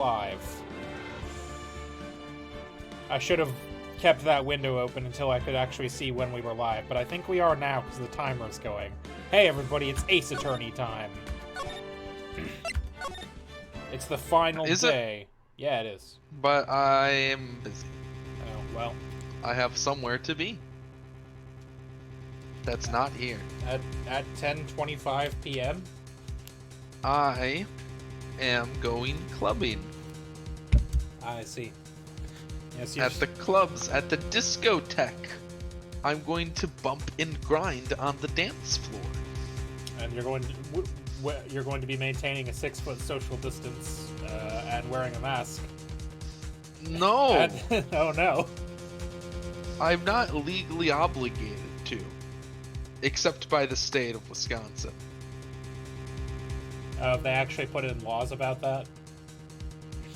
live. I should have kept that window open until I could actually see when we were live, but I think we are now because the timer's going. Hey everybody, it's Ace Attorney time. It's the final day. Yeah, it is. But I am busy. Oh, well. I have somewhere to be. That's not here. At 10:25 p.m.? I am going clubbing. I see. Yes, at the clubs, at the discotheque. I'm going to bump and grind on the dance floor. And you're going to be maintaining a 6-foot social distance and wearing a mask. No. Oh no. I'm not legally obligated to, except by the state of Wisconsin. They actually put in laws about that?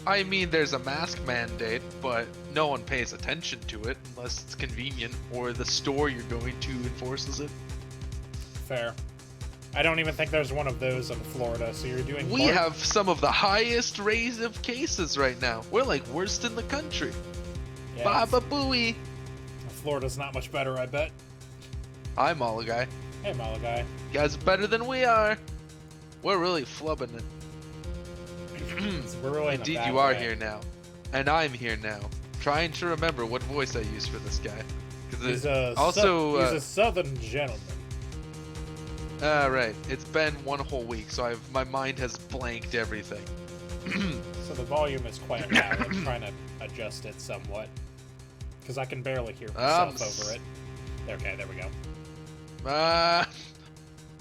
I mean, there's a mask mandate, but no one pays attention to it unless it's convenient or the store you're going to enforces it. Fair. I don't even think there's one of those in Florida, so you're doing... We have some of the highest rates of cases right now. We're like worst in the country. Yeah, Baba Booey. Florida's not much better, I bet. Hi, Malagai. Hey, Malagai. You guys are better than we are. We're really flubbing it. We're really Indeed, you are here now, and I'm here now. Trying to remember what voice I used for this guy. He's a southern gentleman. Right. It's been one whole week, so my mind has blanked everything. So the volume is quite loud. I'm trying to adjust it somewhat, because I can barely hear myself over it. Okay, there we go.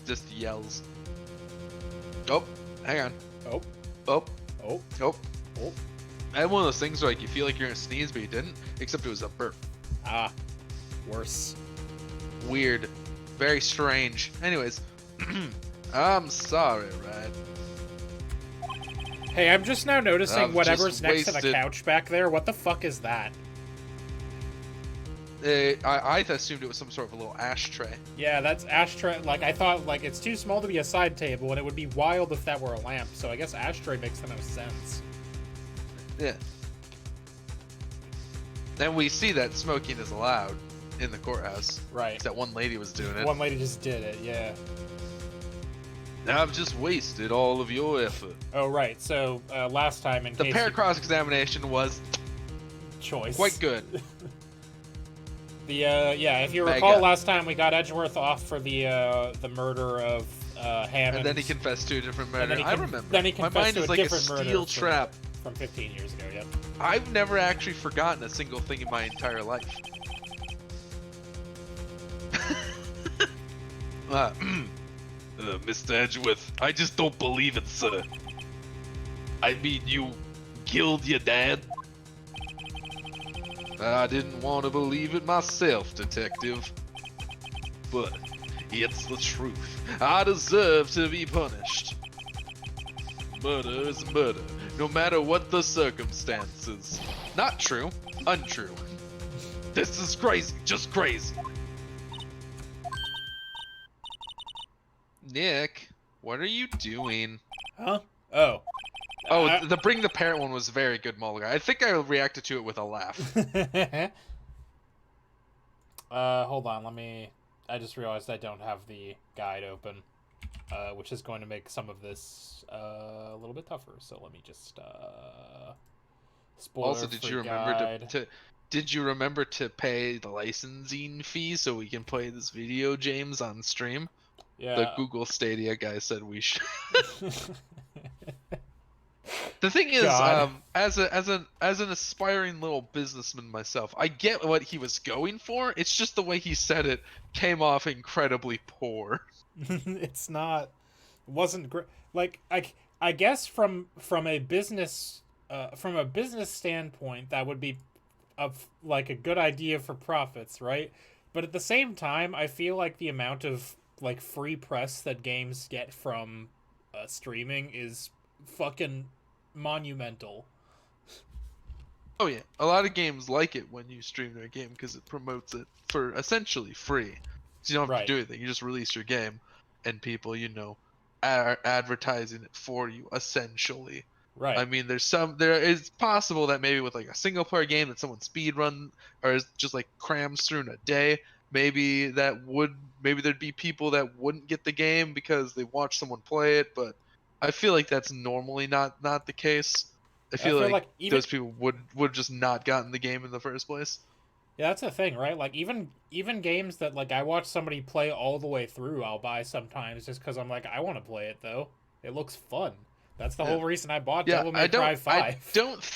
Just yells. Oh, hang on. Oh. Oh. Oh. Oh. Oh. I had one of those things where like you feel like you're gonna sneeze, but you didn't, except it was a burp. Ah. Worse. Weird. Very strange. Anyways, I'm sorry, Wright. Hey, I'm just now noticing whatever's next to the couch back there. What the fuck is that? I assumed it was some sort of a little ashtray. Yeah, that's ashtray. Like, I thought, like, it's too small to be a side table, and it would be wild if that were a lamp, so I guess ashtray makes the most sense. Yeah. And we see that smoking is allowed in the courthouse. Right. That one lady was doing it. One lady just did it, yeah. I've just wasted all of your effort. Oh, right. So, last time in the pair cross-examination was... choice. Quite good. Yeah, if you recall, last time we got Edgeworth off for the murder of Hammond. And then he confessed to a different murder. I remember. Then he confessed to a different murder. My mind is like a steel trap. From 15 years ago, yep. I've never actually forgotten a single thing in my entire life. Mr. Edgeworth, I just don't believe it, sir. I mean, you killed your dad? I didn't want to believe it myself, detective. But it's the truth. I deserve to be punished. Murder is murder, no matter what the circumstances. Not true. Untrue. This is crazy. Just crazy. Nick, what are you doing? Huh? Oh. Oh, the bring the parrot one was very good, Mulligan. I think I reacted to it with a laugh. Hold on, I just realized I don't have the guide open, which is going to make some of this a little bit tougher. So let me just spoiler. Also, did you remember did you remember to pay the licensing fee so we can play this video, James, on stream? Yeah. The Google Stadia guy said we should. The thing is, as an aspiring little businessman myself, I get what he was going for. It's just the way he said it came off incredibly poor. It wasn't great. Like I guess from a business standpoint, that would be like a good idea for profits, right? But at the same time, I feel like the amount of like free press that games get from streaming is fucking monumental. Oh yeah, a lot of games like it when you stream their game because it promotes it for essentially free. So you don't have to do anything. You just release your game, and people, are advertising it for you essentially. Right. I mean, there is possible that maybe with like a single player game that someone speed run or is just like crams through in a day, maybe maybe there'd be people that wouldn't get the game because they watched someone play it, but I feel like that's normally not the case. I I feel feel like like even those people would just not gotten the game in the first place. yeah, that's the thing, right? Like even games that like I watch somebody play all the way through, I'll buy sometimes just because I'm like I want to play it though. It looks fun. That's the Yeah. whole reason I bought Yeah, Devil May Cry I 5. don't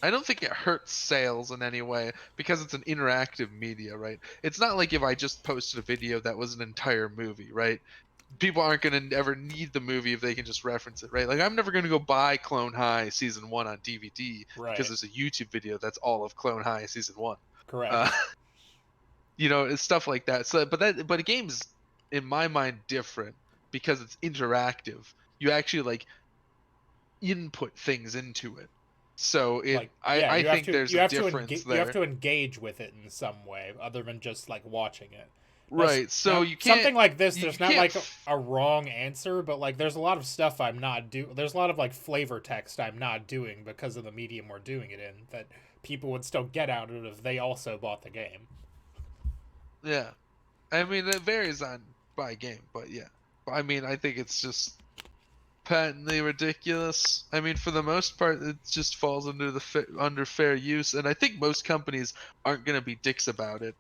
I don't think it hurts sales in any way because it's an interactive media, right? It's not like if I just posted a video that was an entire movie, right? People aren't going to ever need the movie if they can just reference it, right? Like I'm never going to go buy Clone High season 1 on DVD because Right. there's a YouTube video that's all of Clone High season 1. Uh, Correct. it's stuff like that. So but a game's in my mind different because it's interactive. You actually like input things into it. So Like yeah, I think there's a difference you have there. to engage with it in some way other than just like watching it. Right. So Now you can't something like this, you there's not can't like a wrong answer, but like there's a lot of stuff I'm not do. There's a lot of like flavor text I'm not doing because of the medium we're doing it in that people would still get out of it if they also bought the game. yeah. I mean it varies on by game, but yeah. I mean I think it's just patently ridiculous. I mean for the most part it just falls under under fair use and I think most companies aren't going to be dicks about it.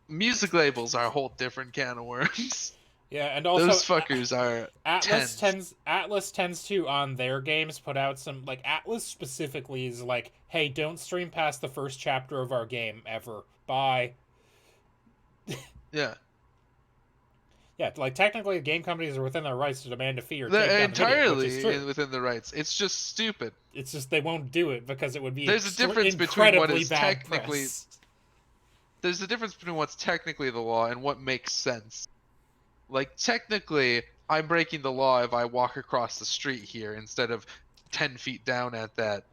Music labels are a whole different can of worms. Yeah, and Those also fuckers are tense. Atlas tends to on their games put out some like Atlas specifically is like, hey, don't stream past the first chapter of our game ever. Bye. Yeah. Yeah, like technically, the game companies are within their rights to demand a fee or take They're down the video, which is entirely true. within the rights. It's just stupid. It's just they won't do it because it would be There's a difference between what incredibly is bad technically press. there's a difference between what's technically the law and what makes sense. Like technically, I'm breaking the law if I walk across the street here instead of 10 feet down at that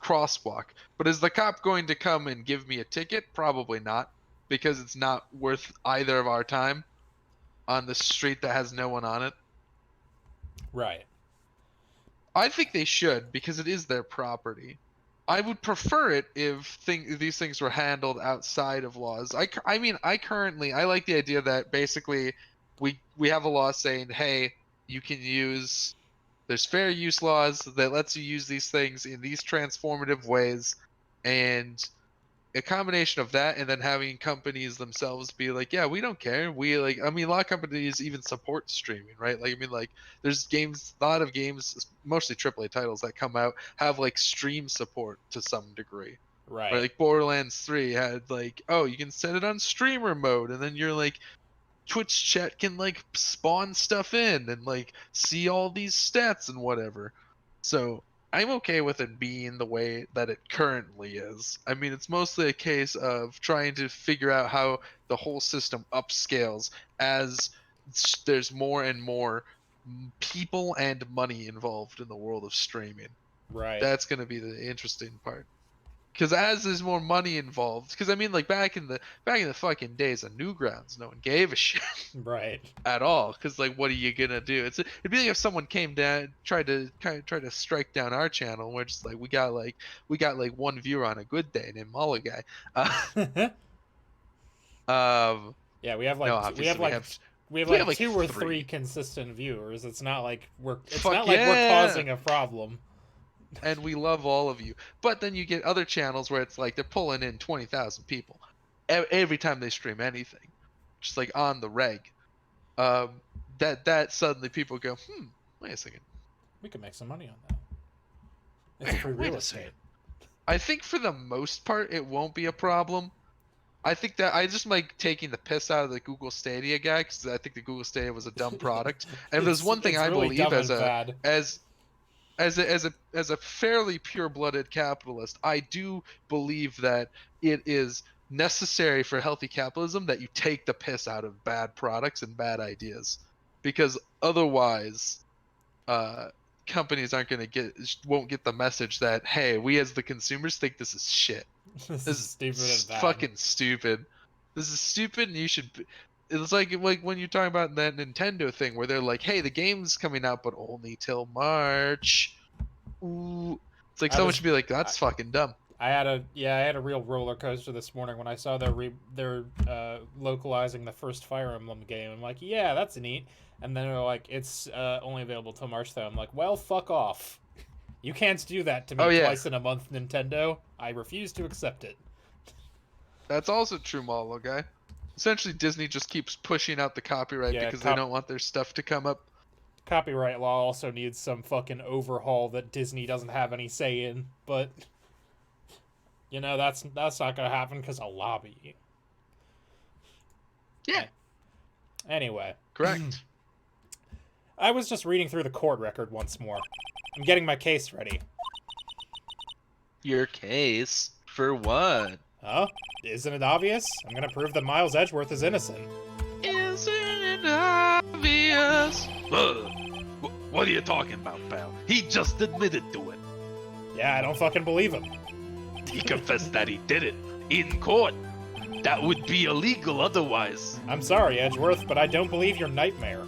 crosswalk. But is the cop going to come and give me a ticket? Probably not, because it's not worth either of our time on the street that has no one on it. Right. I think they should because it is their property. I would prefer it if these things were handled outside of laws. I mean, I like the idea that basically we have a law saying, hey, you can use there's fair use laws that lets you use these things in these transformative ways, and a combination of that and then having companies themselves be like, yeah, we don't care. We like, I mean, a lot of companies even support streaming, right? Like, I mean, like, there's games, a lot of games, mostly AAA titles that come out have like stream support to some degree. Right, Right. like Borderlands 3 had like, oh, you can set it on streamer mode, and then you're like, Twitch chat can like spawn stuff in and like see all these stats and whatever. So I'm okay with it being the way that it currently is. I mean, it's mostly a case of trying to figure out how the whole system upscales as there's more and more people and money involved in the world of streaming. Right. That's going to be the interesting part. Because as there's more money involved, because I mean, like back in the fucking days of Newgrounds, no one gave a shit Right. at all. Because like, what are you gonna do? It'd be like if someone came down, tried to strike down our channel. And we're just like, we got like one viewer on a good day named Mala guy. Um, Yeah, we have no, like obviously we have we have like like two or three three. consistent viewers. It's Fuck not like we're yeah, causing a problem. and we love all of you. But then you get other channels where it's like they're pulling in 20,000 people every time they stream anything, just like on the reg. Um, that suddenly people go, wait a second, We could make some money on that. It's free wait real a second. estate. I think for the most part it won't be a problem. I think that I just like taking the piss out of the Google Stadia guy because I think the Google Stadia was a dumb product. And if there's one thing It's I really believe dumb and bad. as a fairly pure-blooded capitalist, I do believe that it is necessary for healthy capitalism that you take the piss out of bad products and bad ideas, because otherwise, uh, companies won't get the message that hey, we as the consumers think this is shit. This This is stupid and is bad. fucking stupid. This is stupid, and you should. It's like when you're talking about that Nintendo thing where they're like, "Hey, the game's coming out, but only till March." ooh. It's like I someone was- should be like, that's fucking dumb. I had a real roller coaster this morning when I saw they're localizing the first Fire Emblem game. I'm like, yeah, that's neat. And then they're like, it's only available till March though. I'm like, well, fuck off. You can't do that to me Oh, yeah. twice in a month, Nintendo. I refuse to accept it. That's also true, Malo guy. Essentially, Disney just keeps pushing out the copyright Yeah, because they don't want their stuff to come up. Copyright law also needs some fucking overhaul that Disney doesn't have any say in, but you know that's not gonna happen because of lobby. Yeah, Anyway, correct. I was just reading through the court record once more. I'm getting my case ready. Your case? For what? Huh? Isn't it obvious? I'm gonna prove that Miles Edgeworth is innocent. Isn't it obvious? What are you talking about, pal? He just admitted to it. Yeah, I don't fucking believe him. He confessed that he did it in court. That would be illegal otherwise. I'm sorry, Edgeworth, but I don't believe your nightmare.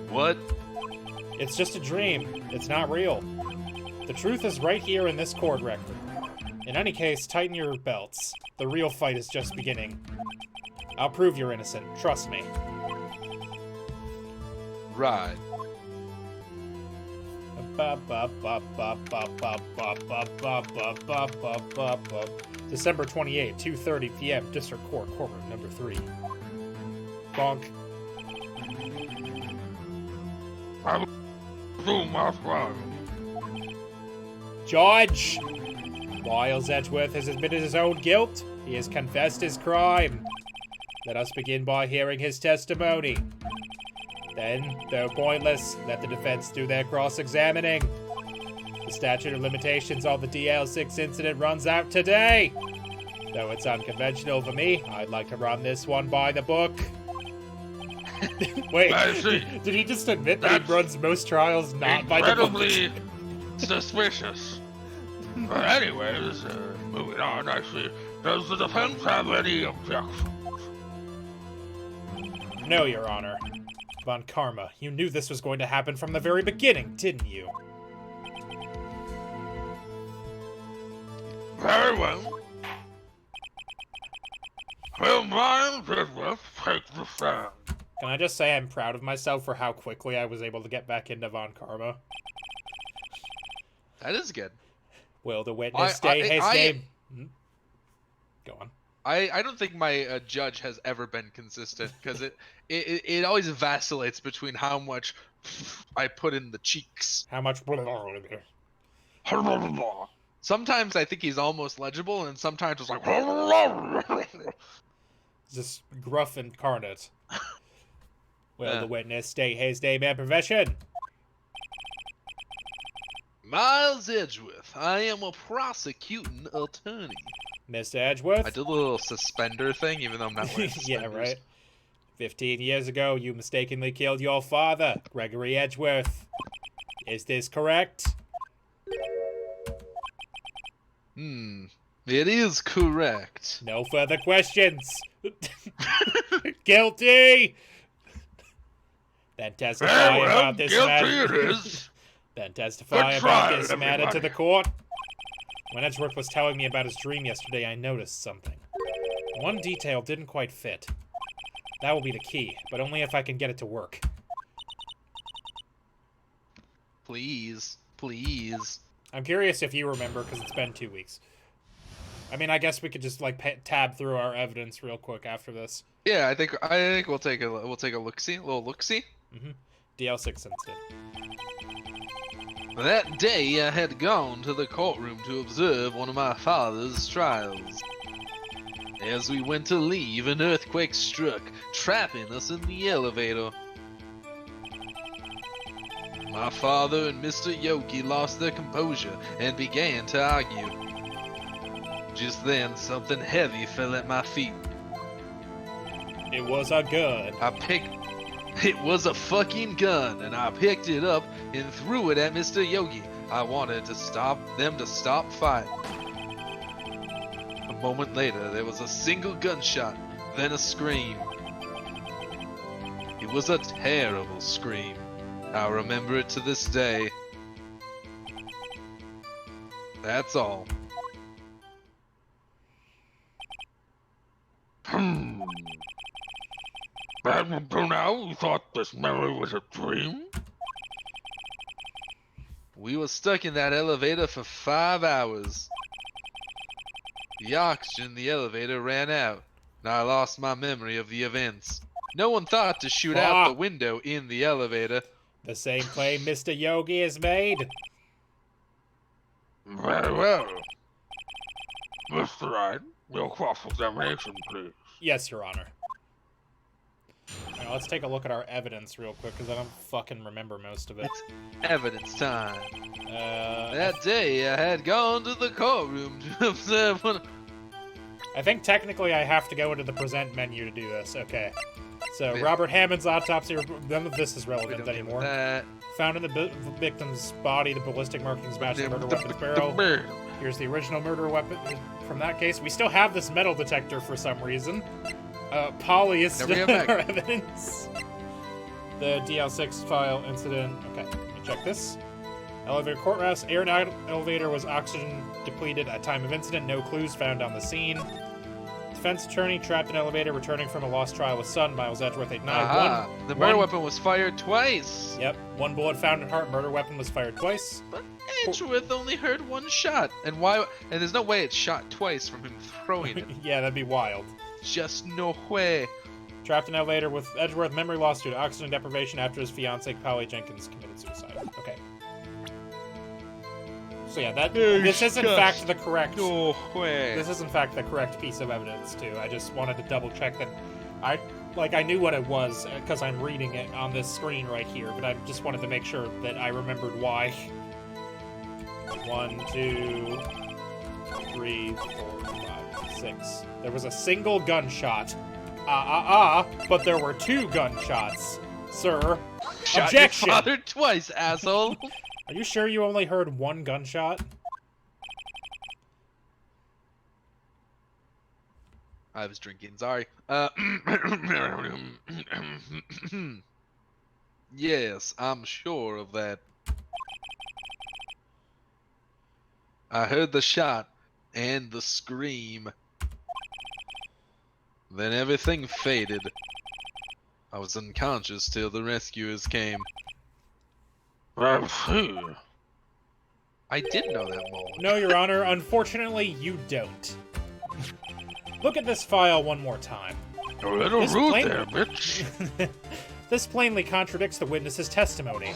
What? It's just a dream. It's not real. The truth is right here in this court record. In any case, tighten your belts. The real fight is just beginning. I'll prove you're innocent. Trust me. Right. December 28, 2:30 p.m. District Court, Courtroom number 3. Bonk. Judge! Miles Edgeworth has admitted his own guilt. He has confessed his crime. Let us begin by hearing his testimony. Then, though pointless, let the defense do their cross-examining. The statute of limitations on the DL6 incident runs out today. Though it's unconventional for me, I'd like to run this one by the book. Wait, did he just admit that he runs most trials not by the book? Incredibly suspicious. But anyways, moving on, I see. Does the defense have any objections? No, Your Honor. Von Karma, you knew this was going to happen from the very beginning, didn't you? Very well. Will Miles Edgeworth take the stand? Can I just say I'm proud of myself for how quickly I was able to get back into Von Karma? That is good. Will the witness state his name? Go on. I don't think my judge has ever been consistent because it always vacillates between how much I put in the cheeks. How much? Sometimes I think he's almost legible, and sometimes it's like Just gruff incarnate. Will Yeah. the witness state his name and profession? Miles Edgeworth. I am a prosecuting attorney. Mr. Edgeworth? I did a little suspender thing, even though I'm not wearing suspenders. Yeah, right. 15 years ago, you mistakenly killed your father, Gregory Edgeworth. Is this correct? It is correct. No further questions. Guilty! Then testify Very well, about this guilty matter. it is. Then testify Good about trial, this matter to everybody. the court. When Edgeworth was telling me about his dream yesterday, I noticed something. One detail didn't quite fit. That will be the key, but only if I can get it to work. Please. Please. I'm curious if you remember, because it's been 2 weeks. I mean, I guess we could just like tab through our evidence real quick after this. Yeah, I think we'll take a look-see, a little look-see. DL6 incident. That day, I had gone to the courtroom to observe one of my father's trials. As we went to leave, an earthquake struck, trapping us in the elevator. My father and Mr. Yoki lost their composure and began to argue. Just then, something heavy fell at my feet. It was a gun. It was a fucking gun, and I picked it up and threw it at Mr. Yogi. I wanted to stop fighting. A moment later, there was a single gunshot, then a scream. It was a terrible scream. I remember it to this day. That's all. Hmm. And until now, you thought this memory was a dream? We were stuck in that elevator for 5 hours. The oxygen in the elevator ran out, and I lost my memory of the events. No one thought to shoot out the window in the elevator. The same claim Mr. Yogi has made. Very well. Mr. Wright, your cross-examination, please. Yes, Your Honor. Now, let's take a look at our evidence real quick, because I don't fucking remember most of it. It's evidence time. Uh, That day, I had gone to the courtroom to observe one. I think technically I have to go into the present menu to do this. Okay. So, Yeah. Robert Hammond's autopsy, none of this is We relevant don't give anymore. that. Found in the victim's body, the ballistic markings match the murder weapon's barrel. Here's the original murder weapon from that case. We still have this metal detector for some reason. Polly is Never still get in back. our evidence. The DL6 file incident. Okay, let me check this. Elevator courthouse. Air elevator was oxygen depleted at time of incident. No clues found on the scene. Defense attorney trapped in elevator returning from a lost trial with son. Miles Edgeworth 89. Aha! The murder one- weapon was fired twice. Yep, one bullet found in heart. Murder weapon was fired twice. But Edgeworth only heard one shot. And why? And there's no way it shot twice from him throwing it. Yeah, that'd be wild. Just no way. Trapped in elevator with Edgeworth, memory loss due to oxygen deprivation after his fiancée, Polly Jenkins, committed suicide. Okay. So yeah, this is in fact the correct. No way. This is in fact the correct piece of evidence too. I just wanted to double check that. I knew what it was because I'm reading it on this screen right here, but I just wanted to make sure that I remembered why. 1, 2, 3, 4, 5, 6. There was a single gunshot. But there were 2 gunshots, sir. Shot Objection! your father twice, asshole. Are you sure you only heard 1 gunshot? I was drinking, sorry. Yes, I'm sure of that. I heard the shot and the scream. Then everything faded. I was unconscious till the rescuers came. I see. I did know that, Mole. No, Your Honor, unfortunately, you don't. Look at this file one more time. A little This rude plain- there, bitch. This plainly contradicts the witness's testimony.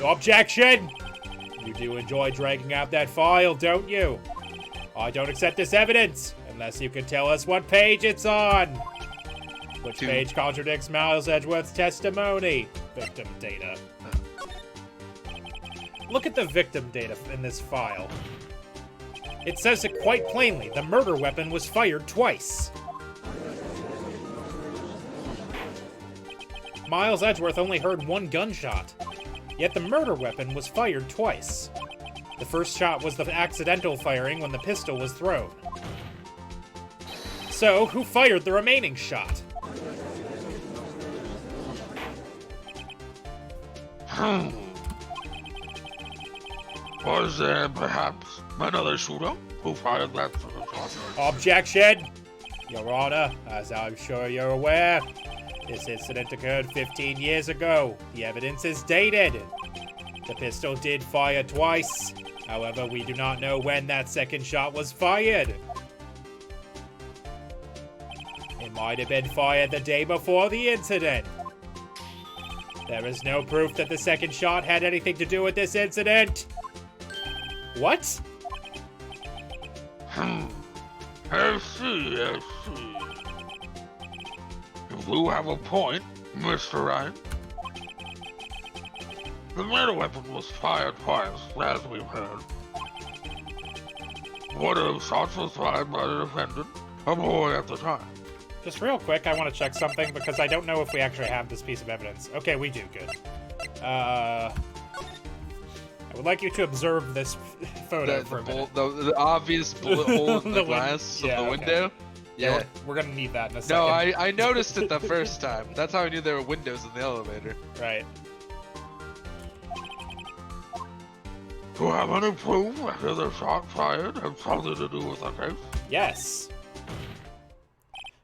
Objection! You do enjoy dragging out that file, don't you? I don't accept this evidence, unless you can tell us what page it's on. Which 2. page contradicts Miles Edgeworth's testimony? Victim data. Look at the victim data in this file. It says it quite plainly. The murder weapon was fired twice. Miles Edgeworth only heard 1 gunshot, yet the murder weapon was fired twice. The first shot was the accidental firing when the pistol was thrown. So, who fired the remaining shot? Was there perhaps another shooter who fired that shot? Objection! Your Honor, as I'm sure you're aware, this incident occurred 15 years ago. The evidence is dated. The pistol did fire twice. However, we do not know when that second shot was fired. It might have been fired the day before the incident. There is no proof that the second shot had anything to do with this incident. What? I see. You have a point, Mr. Wright. The murder weapon was fired twice, as we've heard. One of the shots was fired by the defendant, a boy at the time. Just real quick, I want to check something because I don't know if we actually have this piece of evidence. Okay, we do. Good. I would like you to observe this photo for a minute. The obvious bullet hole in the glass yeah, of the okay. window. Yeah, we're gonna need that in a second. No, I noticed it the first time. That's how I knew there were windows in the elevator. Right. Do you have any proof that the other shot fired had something to do with the case? Yes.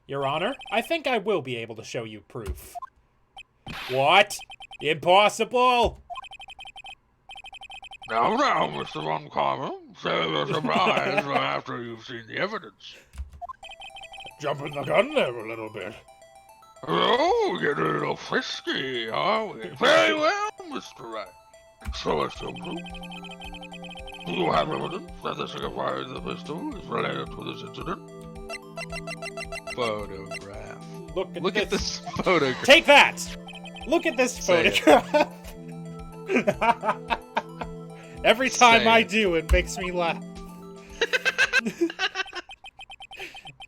Your Honor, I think I will be able to show you proof. What? Impossible! Now, Mr. Von Karma, save your surprise after you've seen the evidence. Jumping the gun there a little bit. Oh, getting a little frisky, are we? Very well, Mr. Wright. Show us your proof. Do you have evidence that the second fire of the pistol is related to this incident? Photograph. Look at this photograph. Take that! Look at this Say it. photograph! Every time Say I it. do, it makes me laugh.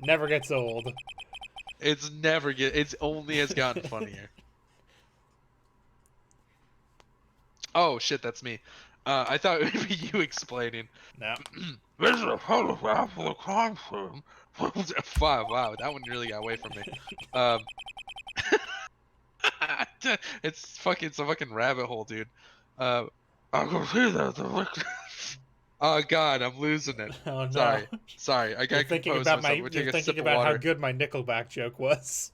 Never gets old. It's only has gotten funnier. Oh shit, that's me. I thought it would be you explaining. No. This is a photograph of the crime scene. Wow, that one really got away from me. It's a fucking rabbit hole, dude. I can see that the victim. Oh god, I'm losing it. Oh no. Sorry, I You're got thinking composed about myself. my. We'll You're take a thinking sip of about how water. good my Nickelback joke was.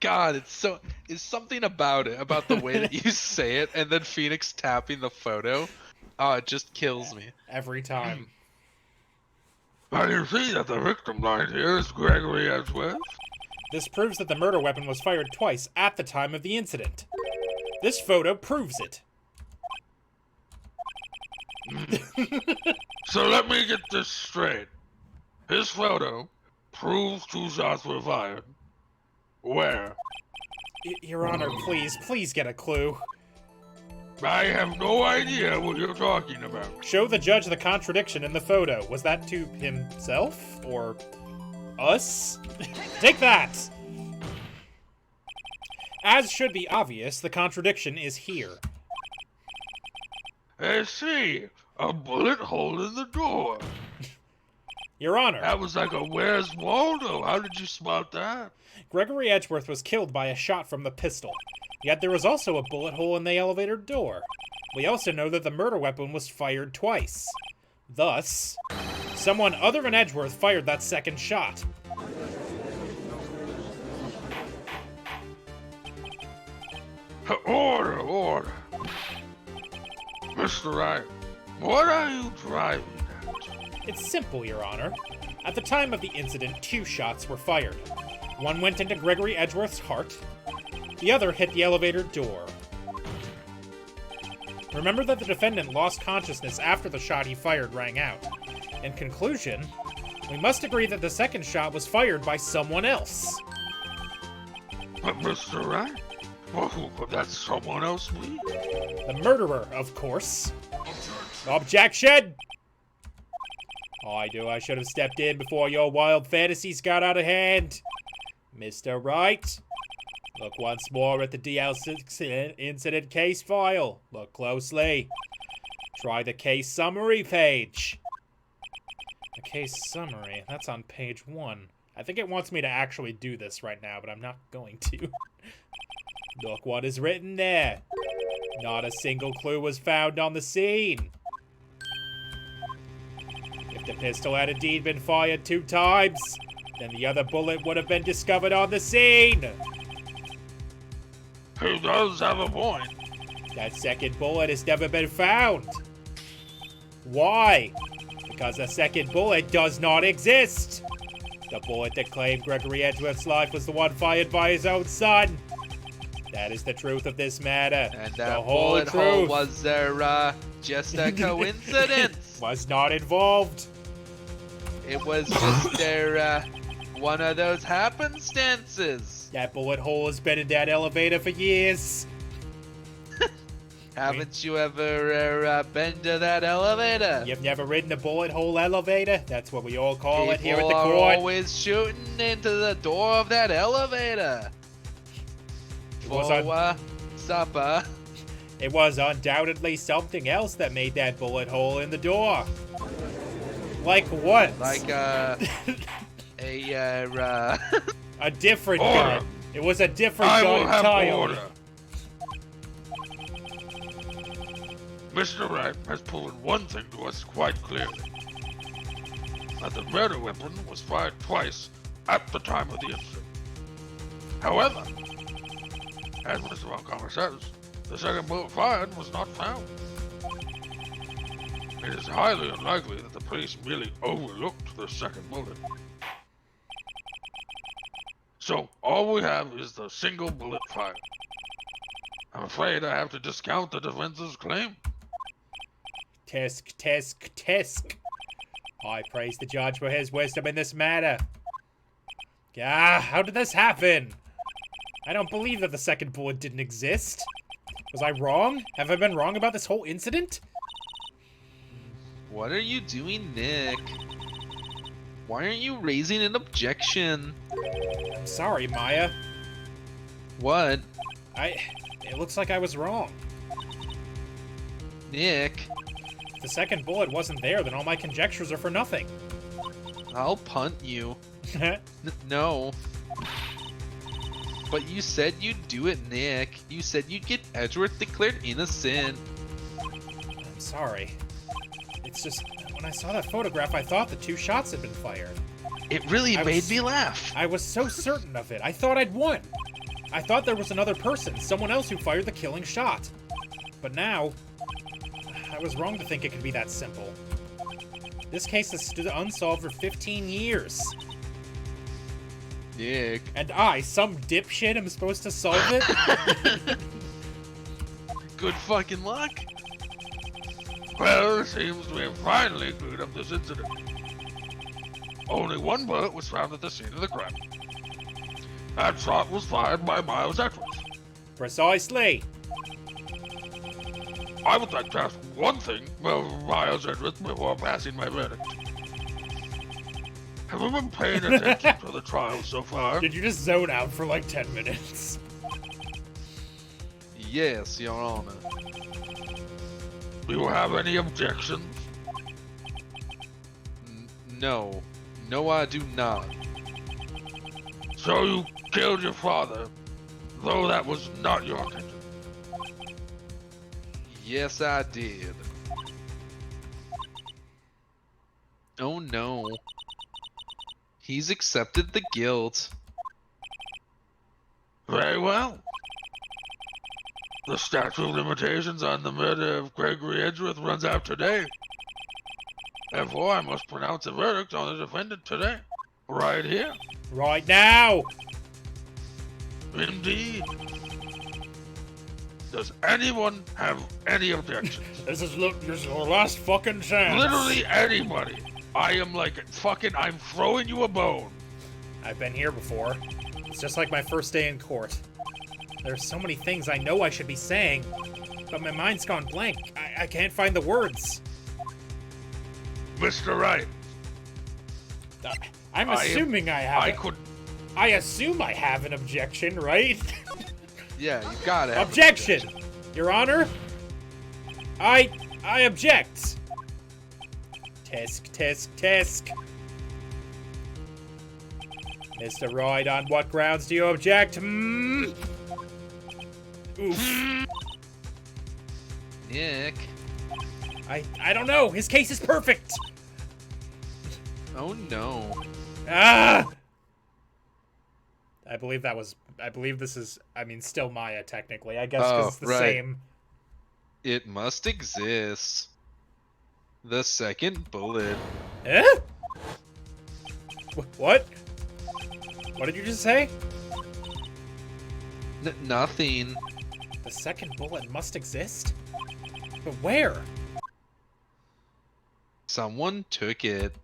God, it's something about the way that you say it, and then Phoenix tapping the photo. Oh, it just kills me. Every time. I can see that the victim right here is Gregory Edgeworth. This proves that the murder weapon was fired twice at the time of the incident. This photo proves it. So let me get this straight. His photo proves 2 shots were fired. Where? Your Honor, please get a clue. I have no idea what you're talking about. Show the judge the contradiction in the photo. Was that to himself or us? Take that! As should be obvious, the contradiction is here. I see. A bullet hole in the door. Your Honor, That was like a Where's Waldo? How did you spot that? Gregory Edgeworth was killed by a shot from the pistol. Yet there was also a bullet hole in the elevator door. We also know that the murder weapon was fired twice. Thus, someone other than Edgeworth fired that second shot. Order. Mr. Wright, what are you driving at? It's simple, Your Honor. At the time of the incident, 2 shots were fired. One went into Gregory Edgeworth's heart. The other hit the elevator door. Remember that the defendant lost consciousness after the shot he fired rang out. In conclusion, we must agree that the second shot was fired by someone else. But Mr. Wright, who could that someone else be? The murderer, of course. Objection! I should have stepped in before your wild fantasies got out of hand. Mr. Wright, look once more at the DL6 incident case file. Look closely. Try the case summary page. The case summary, that's on page 1. I think it wants me to actually do this right now, but I'm not going to. Look what is written there. Not a single clue was found on the scene. If the pistol had indeed been fired 2 times, then the other bullet would have been discovered on the scene. He does have a point. That second bullet has never been found. Why? Because the second bullet does not exist. The bullet that claimed Gregory Edgeworth's life was the one fired by his own son. That is the truth of this matter. And the that whole bullet truth hole was there just a coincidence? was not involved. It was just there one of those happenstances. That bullet hole has been in that elevator for years. Haven't you ever been to that elevator? You've never ridden a bullet hole elevator? That's what we all call it here at the People are court. always shooting into the door of that elevator. For supper. It was undoubtedly something else that made that bullet hole in the door. Like what? Like a a different Order. gun. It was a different I gun will have entirely. order. Mr. Wright has proven one thing to us quite clearly. That the murder weapon was fired twice at the time of the incident. However, as Mr. Montgomery says, the second bullet fired was not found. It is highly unlikely that the police merely overlooked the second bullet. So, all we have is the single bullet fired. I'm afraid I have to discount the defense's claim. Tisk, tisk, tisk. I praise the judge for his wisdom in this matter. How did this happen? I don't believe that the second bullet didn't exist. Was I wrong? Have I been wrong about this whole incident? What are you doing, Nick? Why aren't you raising an objection? I'm sorry, Maya. What? It looks like I was wrong. Nick, If the second bullet wasn't there, then all my conjectures are for nothing. I'll punt you. No. But you said you'd do it, Nick. You said you'd get Edgeworth declared innocent. I'm sorry. It's just, when I saw that photograph, I thought the 2 shots had been fired. It really I made was- me laugh. I was so certain of it. I thought I'd won. I thought there was another person, someone else who fired the killing shot. But now, I was wrong to think it could be that simple. This case has stood unsolved for 15 years. Nick. And I, some dipshit, am supposed to solve it? Good fucking luck. Well, it seems we have finally cleared up this incident. Only one bullet was found at the scene of the crime. That shot was fired by Miles Edgeworth. Precisely. I would like to ask one thing of Miles Edgeworth before passing my verdict. Have you been paying attention to the trial so far? Did you just zone out for like 10 minutes? Yes, Your Honor. Do you have any objections? No. No, I do not. So you killed your father, though that was not your intention. Yes, I did. Oh no. He's accepted the guilt. Very well. The statute of limitations on the murder of Gregory Edgeworth runs out today. Therefore, I must pronounce a verdict on the defendant today. Right here. Right now! Indeed. Does anyone have any objections? This is your last fucking chance. Literally anybody. I am like I'm throwing you a bone. I've been here before. It's just like my first day in court. There's so many things I know I should be saying, but my mind's gone blank. I can't find the words. Mr. Wright. I'm assuming I assume I have an objection, right? Yeah, you gotta have Objection! Your Honor? I object! Tisk, tisk, tisk. Mr. Wright, on what grounds do you object? Oof. Nick. I don't know. His case is perfect. Oh no. Ah! I believe this is, still Maya, technically. I guess because it's the right. same. It must exist. The second bullet. Eh? What? What did you just say? Nothing. The second bullet must exist? But where? Someone took it.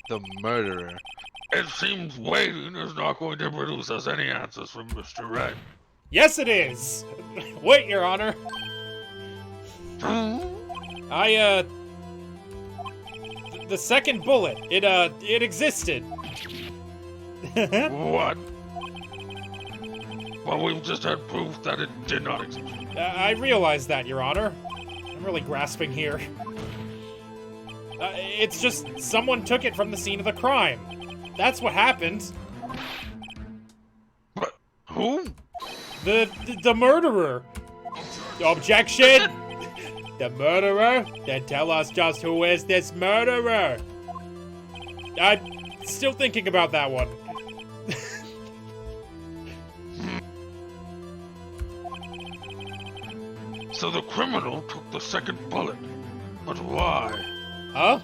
The murderer. It seems waiting is not going to produce us any answers from Mr. Wright. Yes, it is! Wait, Your Honor. The second bullet, it existed. What? Well, we've just had proof that it did not exist. I realize that, Your Honor. I'm really grasping here. It's just someone took it from the scene of the crime. That's what happened. But who? The murderer. Objection! The murderer? Then tell us just who is this murderer? I'm still thinking about that one. So the criminal took the second bullet. But why? Huh?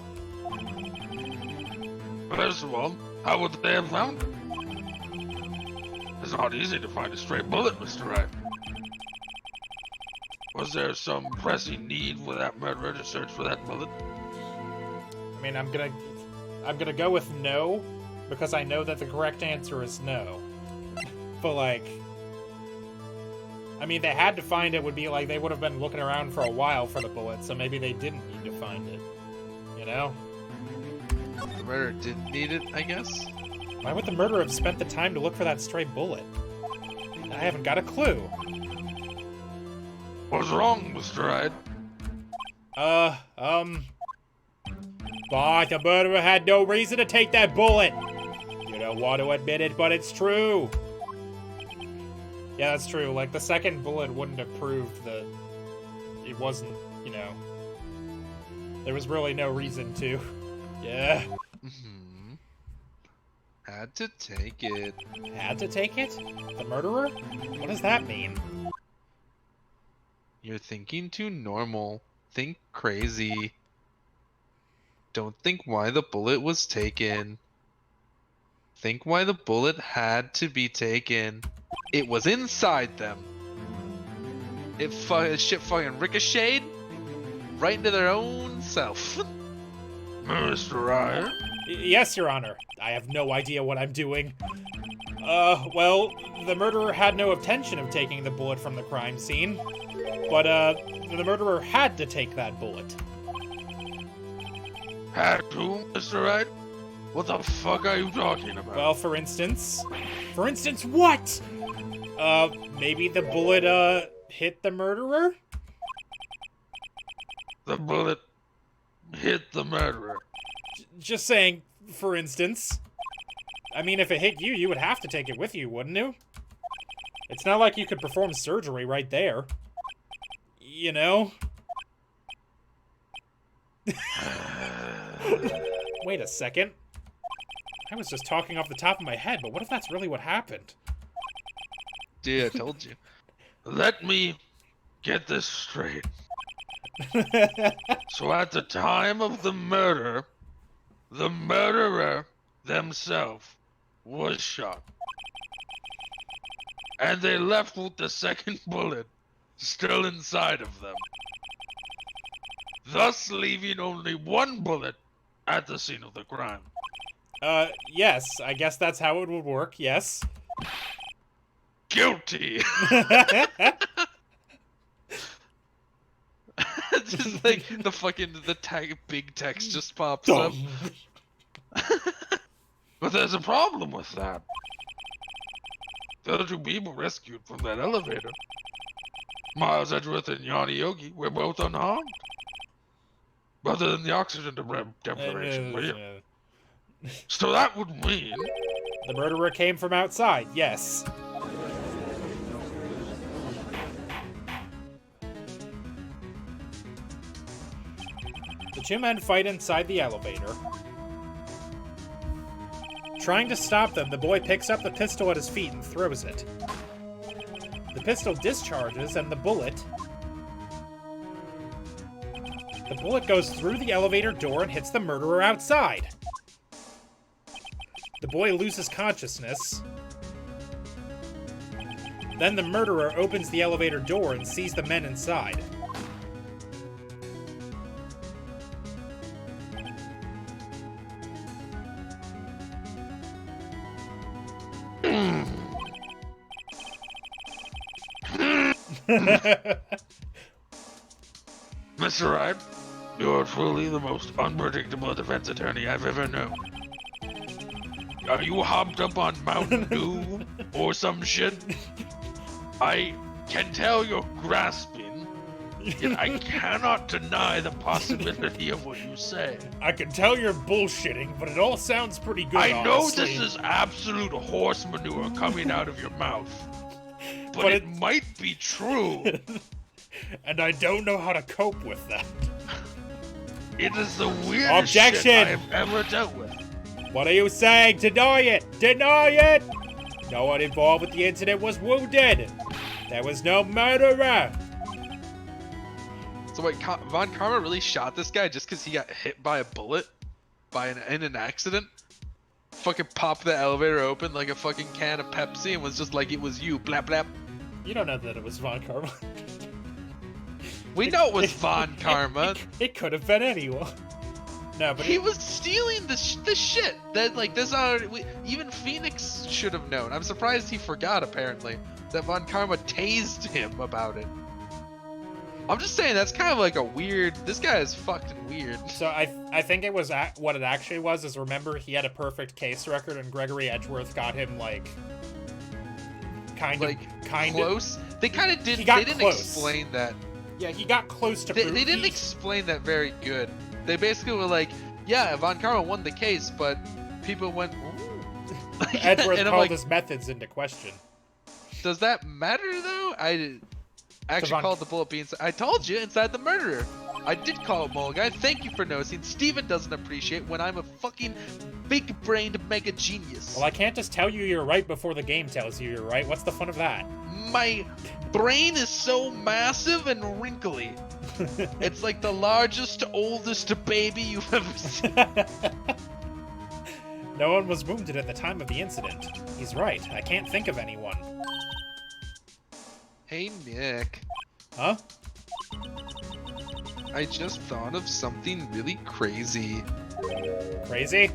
First of all, how would they have found it? It's not easy to find a stray bullet, Mr. Wright. Was there some pressing need for that murderer to search for that bullet? I mean, I'm gonna go with no, because I know that the correct answer is no. But like, I mean, they had to find it. Would be like they would have been looking around for a while for the bullet, so maybe they didn't need to find it. You know? The murderer didn't need it, I guess. Why would the murderer have spent the time to look for that stray bullet? I haven't got a clue. What's wrong, Mr. Wright? But the murderer had no reason to take that bullet. You don't want to admit it, but it's true. Yeah, that's true. Like, the second bullet wouldn't have proved that it wasn't, you know... There was really no reason to. Yeah. Mm-hmm. Had to take it. Had to take it? The murderer? What does that mean? You're thinking too normal. Think crazy. Don't think why the bullet was taken. Think why the bullet had to be taken. It was inside them. Shit fucking ricocheted right into their own self. Mr. Wright? Yes, Your Honor. I have no idea what I'm doing. Well, the murderer had no intention of taking the bullet from the crime scene. But, the murderer had to take that bullet. Had to, Mr. Wright? What the fuck are you talking about? Well, for instance... For instance, what? Maybe the bullet, hit the murderer? The bullet hit the murderer. Just saying, for instance. I mean, if it hit you, you would have to take it with you, wouldn't you? It's not like you could perform surgery right there. You know? Wait a second. I was just talking off the top of my head, but what if that's really what happened? Dude, I told you. Let me get this straight. So at the time of the murder, the murderer themselves was shot. And they left with the second bullet still inside of them. Thus leaving only one bullet at the scene of the crime. Yes, I guess that's how it would work, yes. Guilty! Just like the big text just pops up. But there's a problem with that. The other two people rescued from that elevator, Miles Edgeworth and Yanni Yogi, were both unharmed. Other than the oxygen deprivation, but yeah. So that would mean... The murderer came from outside, yes. The two men fight inside the elevator. Trying to stop them, the boy picks up the pistol at his feet and throws it. The pistol discharges, and the bullet goes through the elevator door and hits the murderer outside. The boy loses consciousness. Then the murderer opens the elevator door and sees the men inside. Mr. Wright, you're truly the most unpredictable defense attorney I've ever known. Are you hopped up on Mountain Dew or some shit? I can tell you're grasping, yet I cannot deny the possibility of what you say. I can tell you're bullshitting, but it all sounds pretty good, I know honestly. this is absolute horse manure coming out of your mouth, but it might be true. and I don't know how to cope with that. It is the weirdest Objection! shit I have ever dealt with. What are you saying? Deny it! Deny it! No one involved with the incident was wounded. There was no murderer. So wait, Von Karma really shot this guy just because he got hit by a bullet in an accident? Fucking popped the elevator open like a fucking can of Pepsi and was just like, it was you, blap blap. You don't know that it was Von Karma. We know it was Von Karma. It could have been anyone. No, but He was stealing the shit. That like this even Phoenix should have known. I'm surprised he forgot apparently that Von Karma tased him about it. I'm just saying that's kind of like a weird. This guy is fucking weird. So I think it was what it actually was is, remember, he had a perfect case record and Gregory Edgeworth got him like kind of close. They kind of didn't. got They didn't close. explain that. Yeah, he got close to. They didn't explain that very good. They basically were like, yeah, Von Karma won the case, but people went. Ooh. Edgeworth and I'm called like, his methods into question. does that matter though? I actually called the bullet beans. I told you, inside the murderer. I did call it Mole Guy. Thank you for noticing. Steven doesn't appreciate when I'm a fucking big-brained mega genius. Well, I can't just tell you you're right before the game tells you you're right. What's the fun of that? My brain is so massive and wrinkly. It's like the largest, oldest baby you've ever seen. No one was wounded at the time of the incident. He's right. I can't think of anyone. Hey, Nick. Huh? I just thought of something really crazy. Crazy?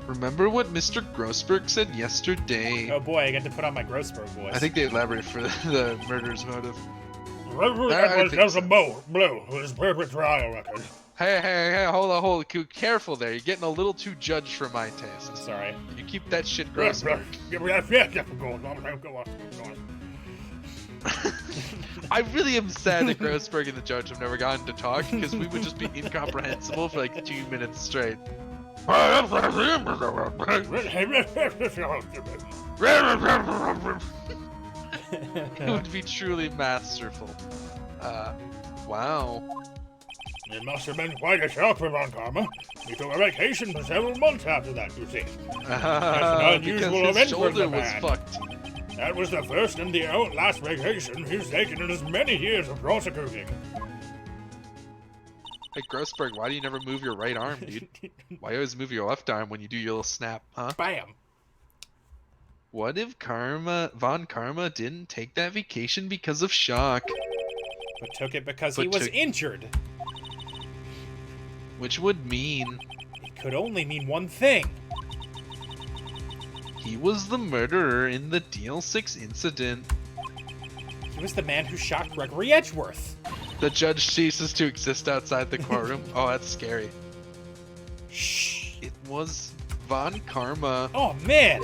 Remember what Mr. Grossberg said yesterday? Oh boy, I get to put on my Grossberg voice. I think they elaborate for the murderer's motive. There's a blue. It was perfect trial record. Hey, hold on. Careful there. You're getting a little too judged for my taste. Sorry. You keep that shit Grossberg. Go on. I really am sad that Grossberg and the judge have never gotten to talk, because we would just be incomprehensible for like 2 minutes straight. It would be truly masterful. Wow. It must have been quite a shock for Von Karma. He took a vacation for several months after that, you see. That's an unusual because his event for shoulder the was man. fucked. That was the first and the last vacation he's taken in as many years of prosecuting. Hey Grossberg, why do you never move your right arm, dude? Why you always move your left arm when you do your little snap, huh? Bam. What if Von Karma didn't take that vacation because of shock? But took it because he was injured. Which would mean... It could only mean one thing. He was the murderer in the DL6 incident. He was the man who shot Gregory Edgeworth. The judge ceases to exist outside the courtroom. Oh, that's scary. Shh. It was Von Karma. Oh, man.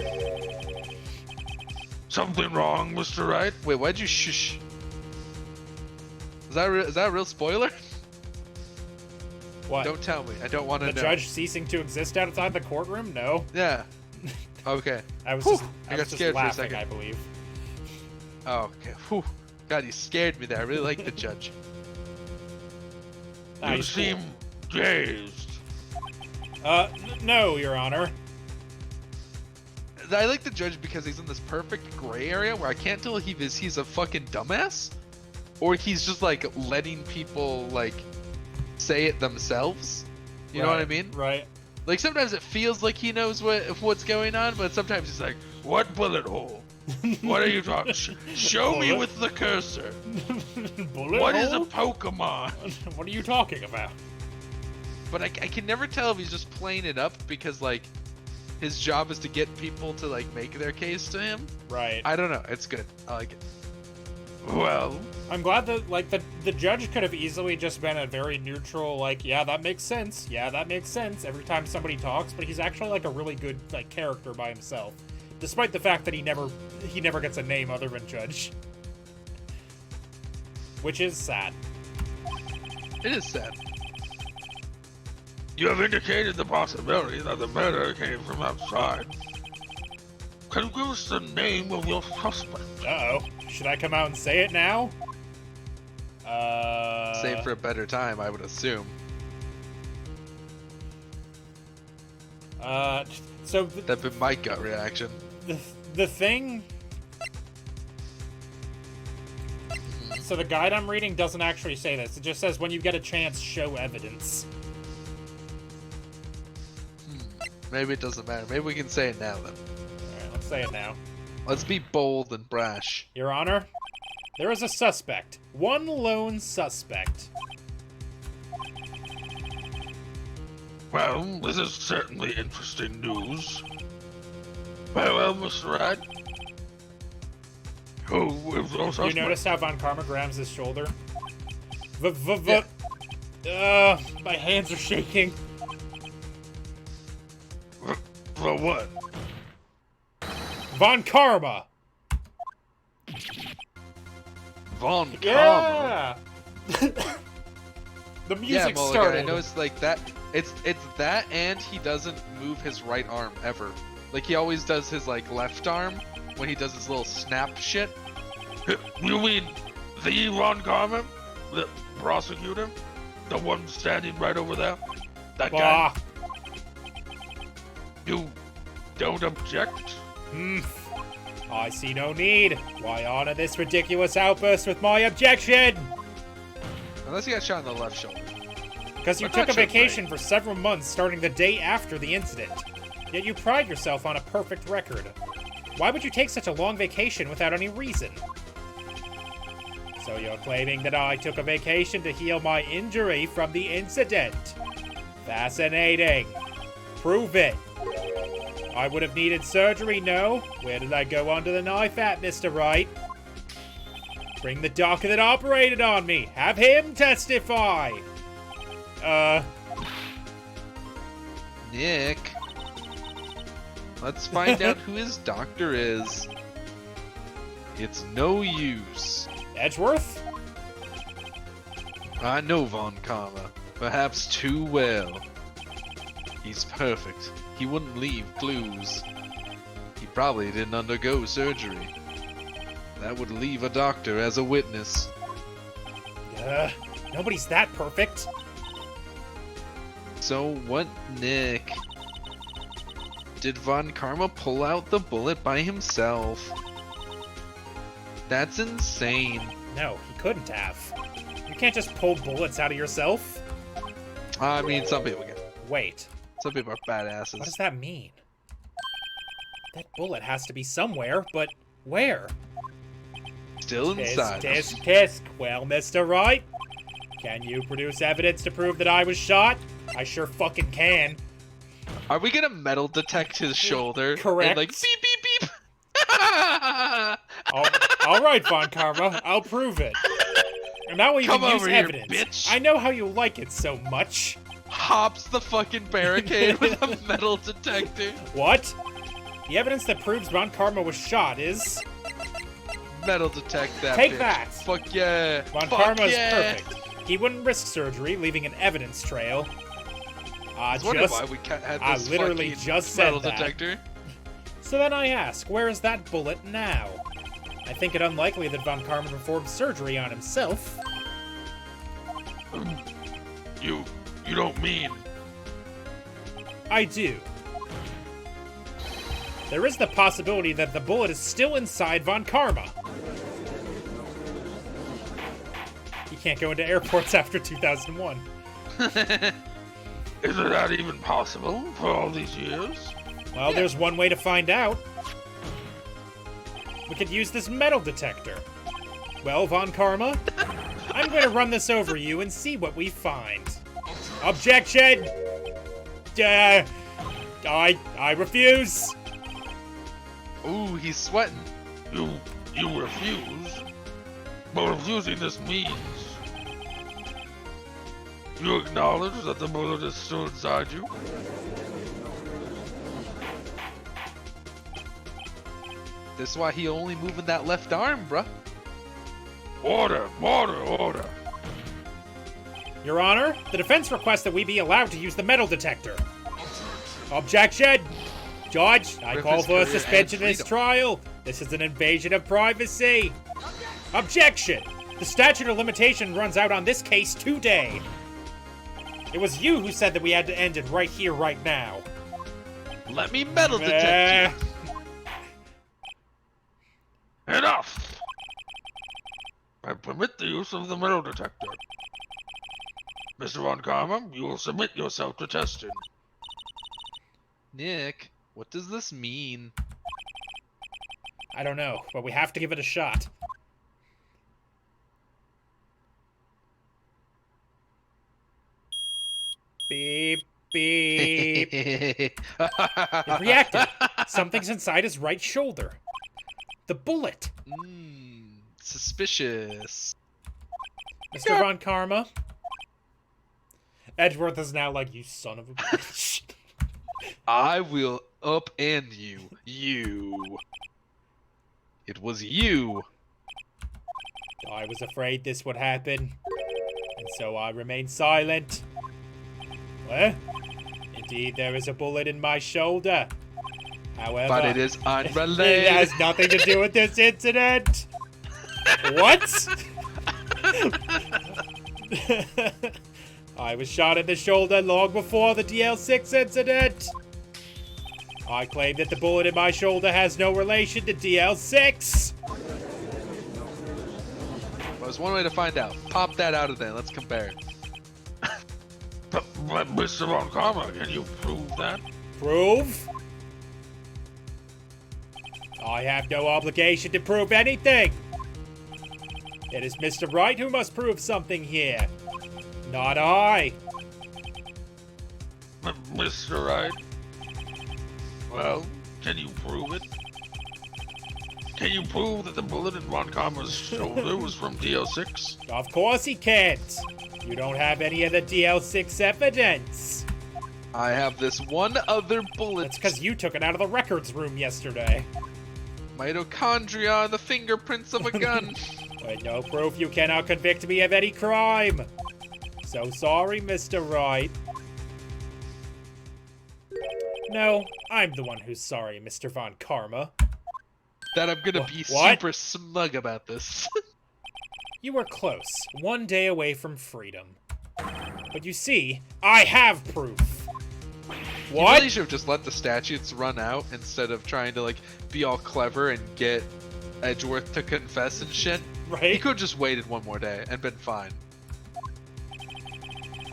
Something wrong, Mr. Wright? Wait, why'd you shush? Is that a real spoiler? What? Don't tell me. I don't want to know. The judge ceasing to exist outside the courtroom? No. Yeah. Okay. I was Whew. just, I got was just scared for a laughing, second. I believe. Oh, okay. Whew. God, you scared me there. I really like the judge. Ah, You he's seem dazed. No, Your Honor. I like the judge because he's in this perfect gray area where I can't tell if he's a fucking dumbass or he's just like letting people like say it themselves. You know what I mean? Right. Like sometimes it feels like he knows what's going on, but sometimes he's like, What bullet hole? What are you talking? Show me Bullet? with the cursor. Bullet What is a hole? Pokemon? What are you talking about? but I can never tell if he's just playing it up because like his job is to get people to like make their case to him. Right. I don't know. It's good. I like it. Well, I'm glad that, like, the judge could have easily just been a very neutral, like, yeah, that makes sense. Yeah, that makes sense every time somebody talks, but he's actually, like, a really good, like, character by himself. Despite the fact that he never gets a name other than Judge. Which is sad. It is sad. you have indicated the possibility that the murder came from outside. Can you give us the name of your suspect? Uh-oh. Should I come out and say it now? Save for a better time, I would assume. So That'd be my gut reaction. the thing. So the guide I'm reading doesn't actually say this. It just says when you get a chance, show evidence. Maybe it doesn't matter. Maybe we can say it now then. Alright, let's say it now. Let's be bold and brash. Your Honor, there is a suspect. One lone suspect. Well, this is certainly interesting news. Very well, Mr. Wright. Who is those You notice how Von Karma grabs his shoulder? My hands are shaking. For what? Von Karma! Von Karma. Yeah! The music Mulligan, started. I know it's like that. It's that, and he doesn't move his right arm ever. Like he always does his like left arm when he does his little snap shit. You mean the Ron Carmen? The prosecutor? The one standing right over there? That guy? You don't object? I see no need. Why honor this ridiculous outburst with my objection? Unless he got shot in the left shoulder. Because you I'm took not a sure, vacation for several months starting the day after the incident. Yet you pride yourself on a perfect record. Why would you take such a long vacation without any reason? So you're claiming that I took a vacation to heal my injury from the incident. Fascinating. Prove it. I would have needed surgery, no? Where did I go under the knife at, Mr. Wright? Bring the doctor that operated on me. Have him testify. Nick. Let's find out who his doctor is. It's no use. Edgeworth? I know Von Karma, perhaps too well. He's perfect. He wouldn't leave clues. He probably didn't undergo surgery. That would leave a doctor as a witness. Nobody's that perfect. So what, Nick? Did Von Karma pull out the bullet by himself? That's insane. No, he couldn't have. You can't just pull bullets out of yourself. I mean, some people can. Wait, Some people are badasses. what does that mean? That bullet has to be somewhere, but where? Still inside. Tisk, tisk, tisk. Well, Mr. Wright, can you produce evidence to prove that I was shot? I sure fucking can. Are we gonna metal detect his shoulder? Correct. And like beep beep beep. All right, Von Karma, I'll prove it. And I will even Come use over here, evidence. bitch. I know how you like it so much. Hops the fucking barricade with a metal detector. What? The evidence that proves Von Karma was shot is... Metal detect that. Take bitch. that. Fuck yeah. Von Fuck Karma is yeah. perfect. He wouldn't risk surgery, leaving an evidence trail. I was wondering why we had I this literally fucking just said metal that. detector. So then I ask, where is that bullet now? I think it unlikely that Von Karma performed surgery on himself. You don't mean... I do. There is the possibility that the bullet is still inside Von Karma. You can't go into airports after 2001. Is it not even possible for all these years? Well, there's one way to find out. We could use this metal detector. Well, Von Karma, I'm going to run this over you and see what we find. Objection! I refuse! Ooh, he's sweating. You refuse? But refusing this means... You acknowledge that the bullet is still inside you? This is why he only moving that left arm, bruh. Order! Your Honor, the defense requests that we be allowed to use the metal detector. Objection! Judge, I Rip call his for a career suspension of and this freedom. trial. This is an invasion of privacy. Objection! The statute of limitation runs out on this case today. It was you who said that we had to end it right here, right now. Let me metal detect you. Enough! I permit the use of the metal detector. Mr. Von Karma, you will submit yourself to testing. Nick, what does this mean? I don't know, but we have to give it a shot. Beep, beep. It reacted. Something's inside his right shoulder. The bullet. Suspicious. Mr. Von Karma. Edgeworth is now like, you son of a bitch. I will upend you. You. It was you. I was afraid this would happen, and so I remained silent. Well, indeed there is a bullet in my shoulder. However, But it is unrelated. it has nothing to do with this incident. What? I was shot in the shoulder long before the DL6 incident. I claim that the bullet in my shoulder has no relation to DL6. There's one way to find out. Pop that out of there. Let's compare. But Mr. Von Karma, can you prove that? Prove? I have no obligation to prove anything. It is Mr. Wright who must prove something here, not I. Mr. Wright? Well, can you prove it? Can you prove that the bullet in Von Karma's shoulder was from DL6? Of course he can't. You don't have any of the DL6 evidence. I have this one other bullet. That's because you took it out of the records room yesterday. Mitochondria are the fingerprints of a gun. With no proof, you cannot convict me of any crime. So sorry, Mr. Wright. No, I'm the one who's sorry, Mr. Von Karma. That I'm gonna be What? super smug about this. You were close, one day away from freedom. But you see, I have proof. You What? really should have just let the statutes run out instead of trying to, like, be all clever and get Edgeworth to confess and shit. He Right? could have just waited one more day and been fine.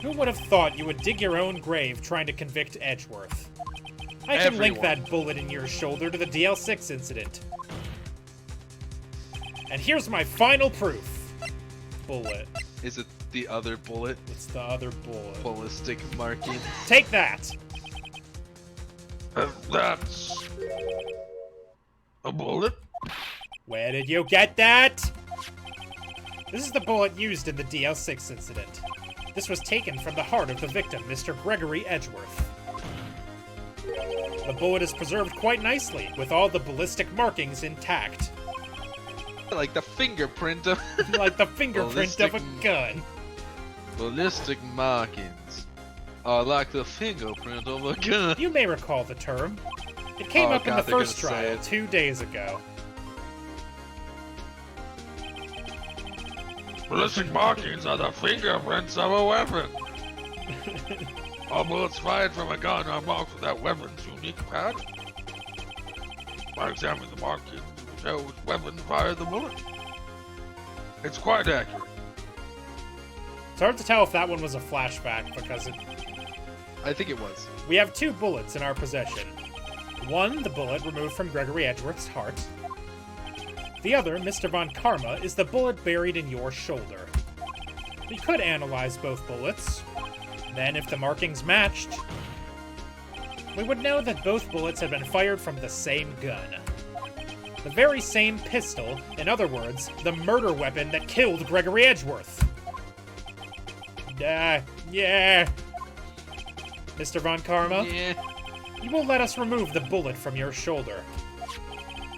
Who would have thought you would dig your own grave trying to convict Edgeworth? I can link Everyone. that bullet in your shoulder to the DL6 incident. And here's my final proof. Bullet. Is it the other bullet? It's the other bullet. Ballistic marking? Take that! That's a bullet? Where did you get that? This is the bullet used in the DL6 incident. This was taken from the heart of the victim, Mr. Gregory Edgeworth. The bullet is preserved quite nicely, with all the ballistic markings intact. Like the fingerprint of Like the fingerprint of a Ballistic- gun. ballistic markings are like the fingerprint of a gun. You may recall the term. It came Oh, up in God, the they're first gonna say trial it. 2 days ago. Ballistic markings are the fingerprints of a weapon. All bullets fired from a gun are marked with that weapon's unique pattern. By examining the markings, you can tell which weapon fired the bullet. It's quite accurate. It's hard to tell if that one was a flashback because I think it was. we have 2 bullets in our possession. One, the bullet removed from Gregory Edgeworth's heart. The other, Mr. Von Karma, is the bullet buried in your shoulder. We could analyze both bullets. Then, if the markings matched, we would know that both bullets had been fired from the same gun. The very same pistol, in other words, the murder weapon that killed Gregory Edgeworth. Yeah. Mr. Von Karma, Yeah. you will let us remove the bullet from your shoulder.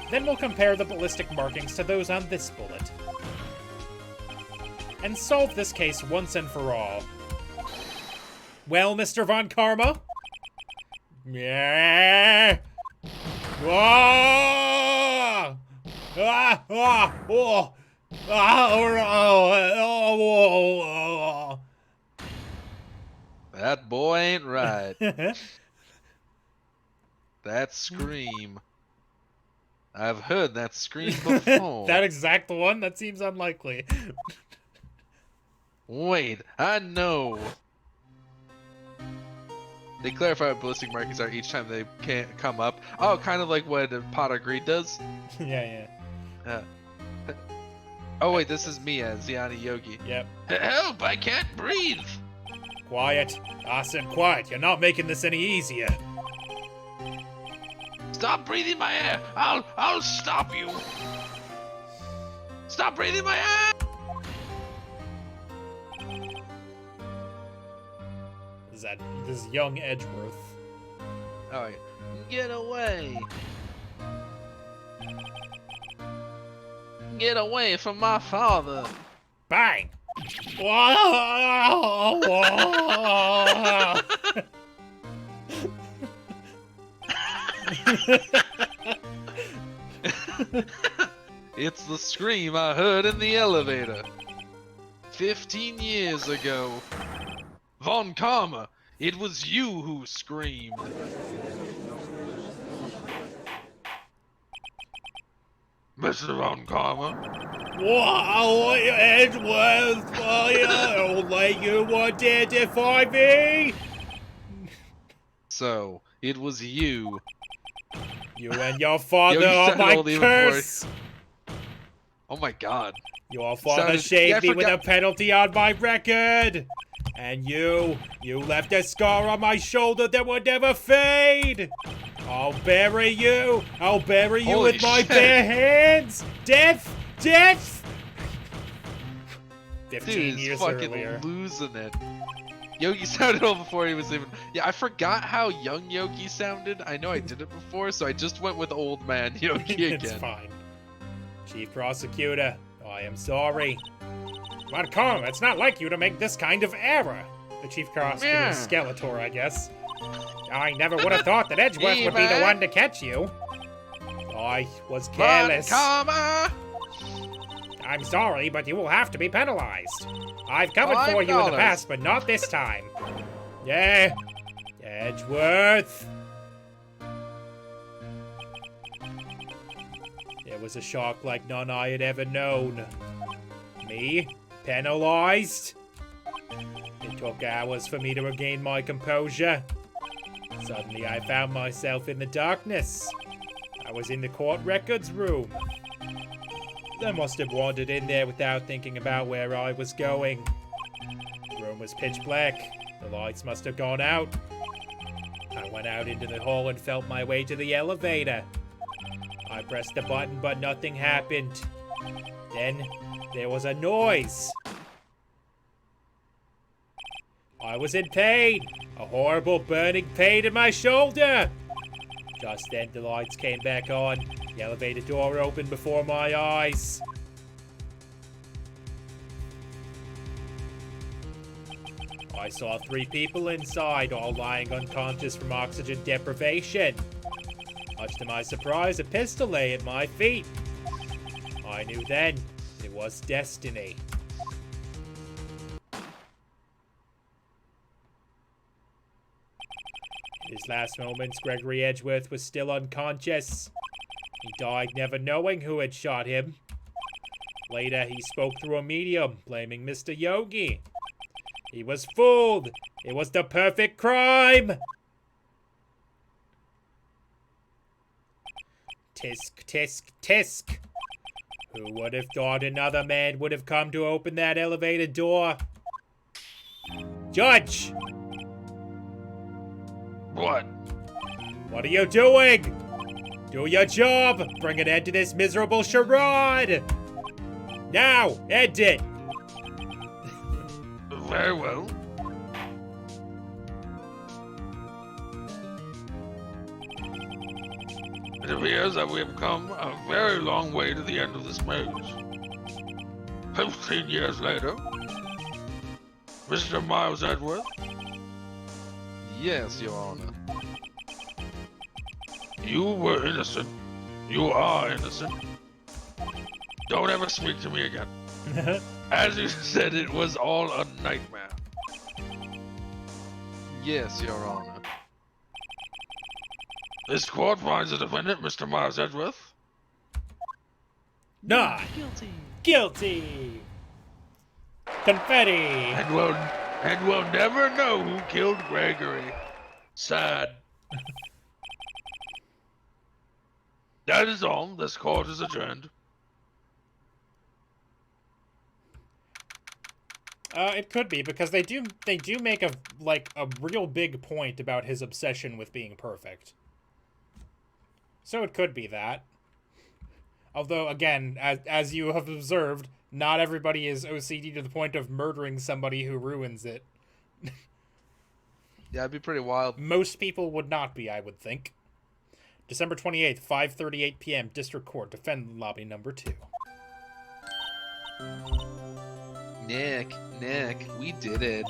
Then we'll compare the ballistic markings to those on this bullet. And solve this case once and for all. Well, Mr. Von Karma? Yeah. Ah! Ah! Ah! Oh! That boy ain't right. That scream. I've heard that scream before. That exact one? That seems unlikely. Wait, I know. They clarify what ballistic markings are each time they can't come up. Oh, kind of like what Pot of Greed does. Yeah. Oh wait, this is Mia, Ziani Yogi. Yep. Help! I can't breathe. Quiet. I said quiet. You're not making this any easier. Stop breathing my air. I'll stop you. Stop breathing my air. This is young Edgeworth. Alright. Get away. Get away from my father. Bang! It's the scream I heard in the elevator. 15 years ago. Von Karma, it was you who screamed. Mr. Von Karma. Wow, Edgeworth, only you wanted to find me? So, it was you. You and your father Yo, you are sounded my old even before- curse! Oh my god. Your father Sounded- shaved yeah, I me with a forgot- penalty on my record! And you left a scar on my shoulder that would never fade! I'll bury you! I'll bury you Holy with my shit. bare hands! Death! Death! 15 Dude, he's years fucking earlier. losing it. Yogi sounded old before he was even. Yeah, I forgot how young Yogi sounded. I know I did it before, so I just went with old man Yogi It's again. fine. Chief Prosecutor, I am sorry. But come, it's not like you to make this kind of error. The Chief Prosecutor Yeah. is Skeletor, I guess. I never would have thought that Edgeworth would be the Even. one to catch you. I was careless. Karma! I'm sorry, but you will have to be penalized. I've covered for you in the $5. past, but not this time. Yeah, Edgeworth. It was a shock like none I had ever known. Me? Penalized? It took hours for me to regain my composure. Suddenly I found myself in the darkness. I was in the court records room. I must have wandered in there without thinking about where I was going. The room was pitch black. The lights must have gone out. I went out into the hall and felt my way to the elevator. I pressed the button, but nothing happened. Then there was a noise. I was in pain. A horrible burning pain in my shoulder. Just then the lights came back on. The elevator door opened before my eyes. I saw 3 people inside, all lying unconscious from oxygen deprivation. Much to my surprise, a pistol lay at my feet. I knew then it was destiny. In his last moments, Gregory Edgeworth was still unconscious. He died never knowing who had shot him. Later, he spoke through a medium, blaming Mr. Yogi. He was fooled. It was the perfect crime. Tisk, tisk, tisk. Who would have thought another man would have come to open that elevator door? Judge! What? What are you doing? Do your job! Bring an end to this miserable charade! Now, end it! Very well. It appears that we have come a very long way to the end of this maze. 15 years later, Mr. Miles Edgeworth, Yes, Your Honor. you were innocent. You are innocent. Don't ever speak to me again. As you said, it was all a nightmare. Yes, Your Honor. This court finds the defendant, Mr. Miles Edgeworth, Not Guilty. guilty. Confetti. and will never know who killed Gregory. Sad. That is all. This court is adjourned. It could be because they do make a real big point about his obsession with being perfect. So it could be that. Although again, as you have observed, not everybody is OCD to the point of murdering somebody who ruins it. Yeah, it'd be pretty wild. Most people would not be, I would think. December 28th, 5:38 p.m. District Court, defend lobby number 2. Nick, we did it.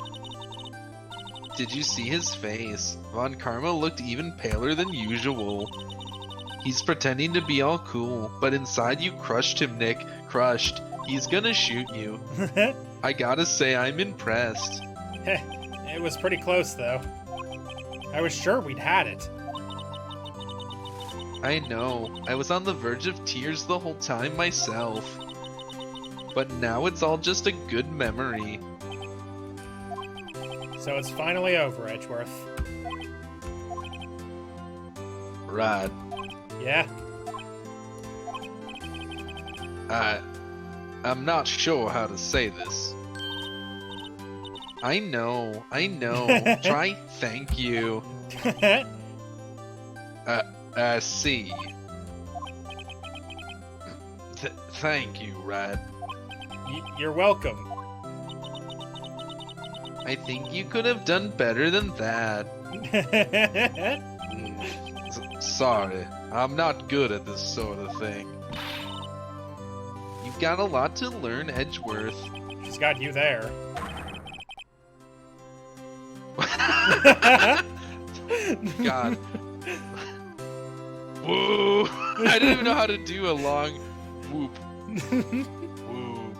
Did you see his face? Von Karma looked even paler than usual. He's pretending to be all cool, but inside you crushed him, Nick. Crushed. He's gonna shoot you. I gotta say, I'm impressed. It was pretty close, though. I was sure we'd had it. I know. I was on the verge of tears the whole time myself. But now it's all just a good memory. So it's finally over, Edgeworth. Right. Yeah? I'm not sure how to say this. I know. Try thank you. See. Thank you, Rad. You're welcome. I think you could have done better than that. Sorry, I'm not good at this sort of thing. You've got a lot to learn, Edgeworth. She's got you there. God. Whoa! I didn't even know how to do a long whoop. Whoop.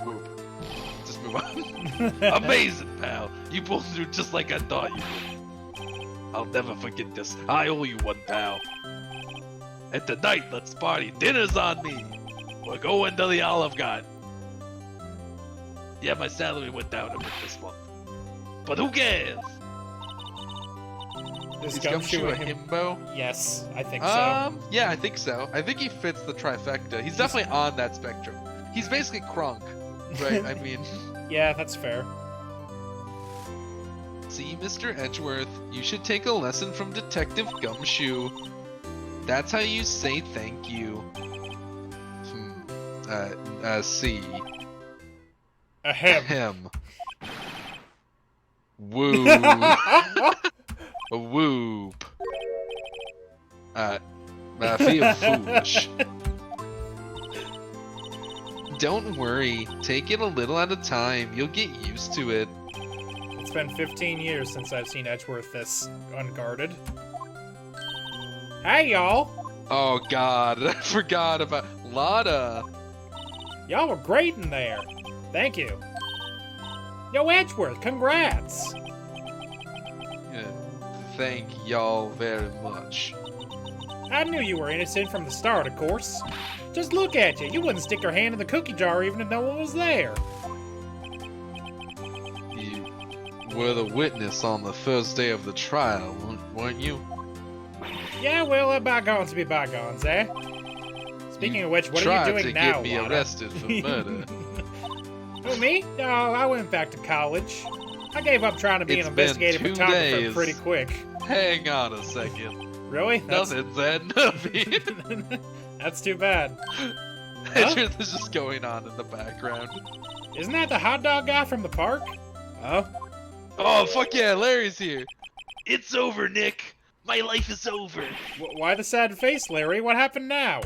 Whoop. Just move on. Amazing, pal. You pulled through just like I thought you would. I'll never forget this. I owe you one, pal. And tonight, let's party. Dinner's on me. We're going to the Olive Garden. Yeah, my salary went down a bit this month. But who cares? Is Is Gumshoe a him? himbo? Yes, I think so. Yeah, I think so. I think he fits the trifecta. He's definitely on that spectrum. He's basically Krunk, right? I mean... Yeah, that's fair. See, Mr. Edgeworth, you should take a lesson from Detective Gumshoe. That's how you say thank you. See. Ahem. Woo. A whoop. I feel foolish. Don't worry. Take it a little at a time. You'll get used to it. It's been 15 years since I've seen Edgeworth this unguarded. Hey, y'all! Oh, God. I forgot about Lotta. Y'all were great in there. Thank you. Yo, Edgeworth, congrats! Yeah, thank y'all very much. I knew you were innocent from the start, of course. Just look at you. You wouldn't stick your hand in the cookie jar even if no one was there. You were the witness on the first day of the trial, weren't you? Yeah, well, let bygones be bygones, eh? Speaking of which, what are you doing now, tried to get me Lotta? arrested for murder. Who, me? No, I went back to college. I gave up trying to be It's an been investigative 2 photographer days. pretty quick. Hang on a second. Really? Nothing, Zen. Nothing. That's too bad. Edgeworth is just going on in the background. Isn't that the hot dog guy from the park? Oh? Oh, fuck yeah, Larry's here. It's over, Nick. My life is over. Why the sad face, Larry? What happened now?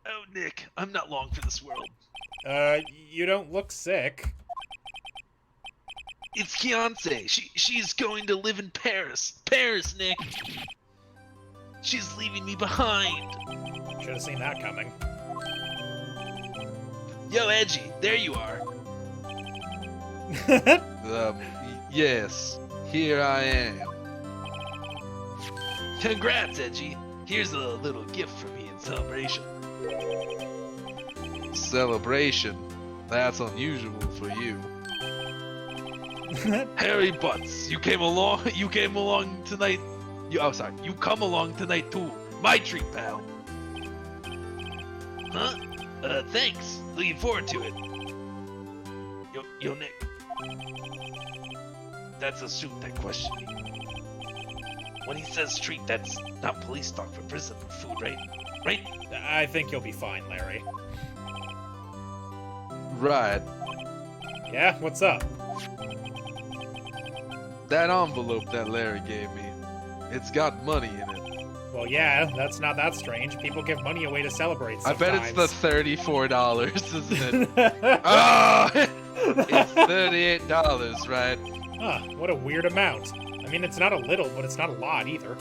Oh, Nick, I'm not long for this world. You don't look sick. It's Fiance. She's going to live in Paris. Paris, Nick. She's leaving me behind. Should have seen that coming. Yo, Edgy, there you are. Yes, here I am. Congrats, Edgy. Here's a little gift for me in celebration. Celebration? That's unusual for you. Harry Butts, you came along tonight. You come along tonight too. My treat, pal. Huh? Thanks. Looking forward to it. Yo, Nick. That's a suit that question. When he says treat, that's not police talk for prison food, right? Right? I think you'll be fine, Larry. Right. Yeah, what's up? That envelope that Larry gave me, it's got money in it. Well, yeah, that's not that strange. People give money away to celebrate sometimes. I bet it's the $34, isn't it? Oh! It's $38, right? Huh, what a weird amount. I mean, it's not a little, but it's not a lot either.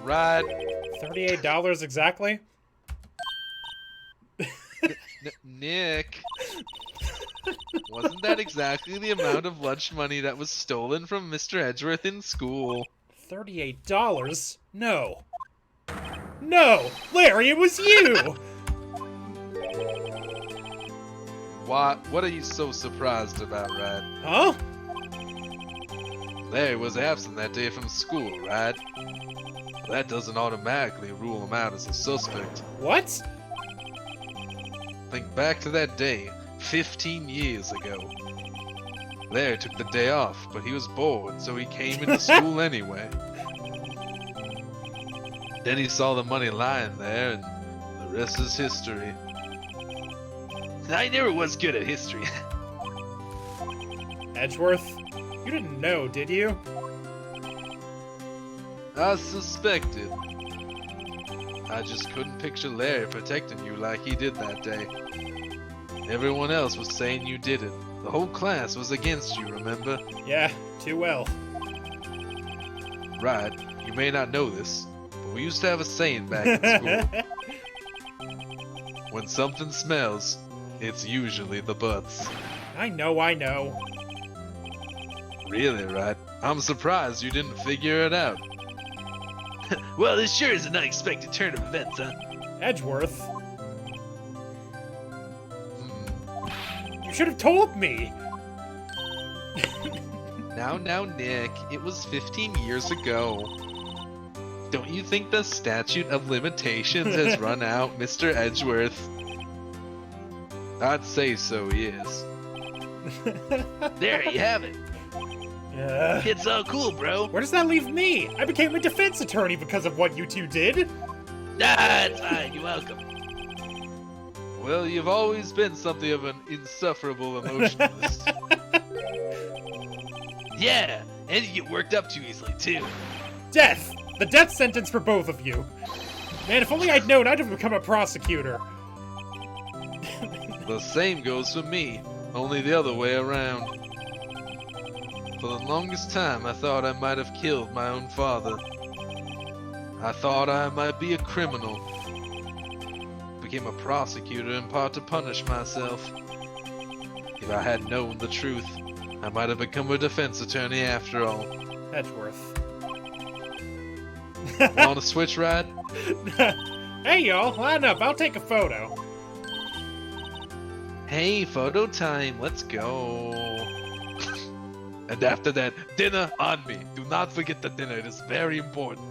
Right. $38 exactly? Nick. Wasn't that exactly the amount of lunch money that was stolen from Mr. Edgeworth in school? $38? No. No! Larry, it was you! What are you so surprised about, right? Huh? Larry was absent that day from school, right? That doesn't automatically rule him out as a suspect. What? Think back to that day, 15 years ago. Larry took the day off, but he was bored, so he came into school anyway. Then he saw the money lying there, and the rest is history. I never was good at history. Edgeworth? You didn't know, did you? I suspected. I just couldn't picture Larry protecting you like he did that day. Everyone else was saying you did it. The whole class was against you, remember? Yeah, too well. Right, you may not know this, but we used to have a saying back in school. When something smells, it's usually the butts. I know. Really, right? I'm surprised you didn't figure it out. Well, this sure is an unexpected turn of events, huh? Edgeworth? You should have told me! Now, Nick, it was 15 years ago. Don't you think the statute of limitations has run out, Mr. Edgeworth? I'd say so, yes. There you have it. It's all cool, bro. Where does that leave me? I became a defense attorney because of what you two did. Nah, it's fine. You're welcome. Well, you've always been something of an insufferable emotionalist. Yeah, and you get worked up too easily, too. Death! The death sentence for both of you. Man, if only I'd known, I'd have become a prosecutor. The same goes for me, only the other way around. For the longest time, I thought I might have killed my own father. I thought I might be a criminal. Became a prosecutor in part to punish myself. If I had known the truth, I might have become a defense attorney after all. Edgeworth. Want to switch ride? Hey y'all, line up, I'll take a photo. Hey, photo time, let's go. And after that, dinner on me. Do not forget the dinner, it is very important.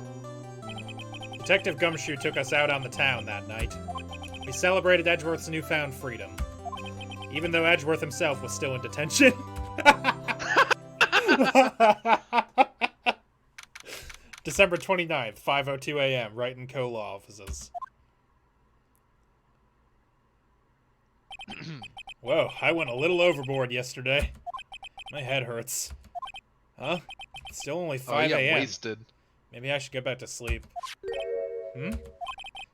Detective Gumshoe took us out on the town that night. We celebrated Edgeworth's newfound freedom. Even though Edgeworth himself was still in detention. December 29th, 5:02 a.m., Wright and Co. Law Offices. Whoa, I went a little overboard yesterday. My head hurts. Huh? It's still only 5 a.m. wasted. Maybe I should go back to sleep.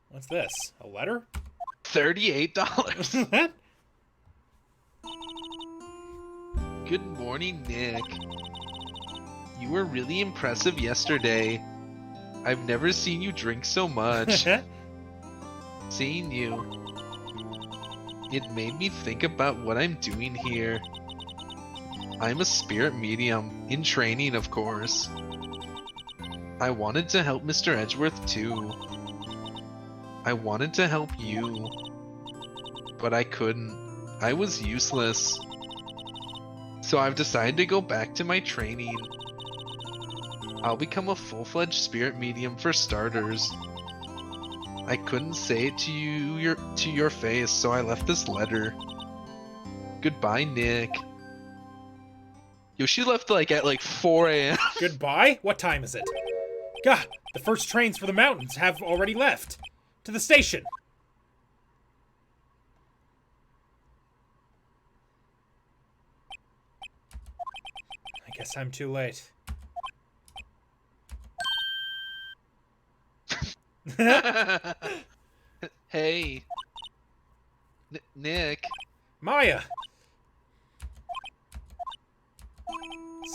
What's this? A letter? $38. Good morning, Nick. You were really impressive yesterday. I've never seen you drink so much. Seeing you. It made me think about what I'm doing here. I'm a spirit medium, in training of course. I wanted to help Mr. Edgeworth too. I wanted to help you. But I couldn't. I was useless. So I've decided to go back to my training. I'll become a full-fledged spirit medium for starters. I couldn't say it to your face, so I left this letter. Goodbye, Nick. Yo, she left at 4 a.m. Goodbye? What time is it? God, the first trains for the mountains have already left. To the station. I guess I'm too late. Hey. Nick. Maya!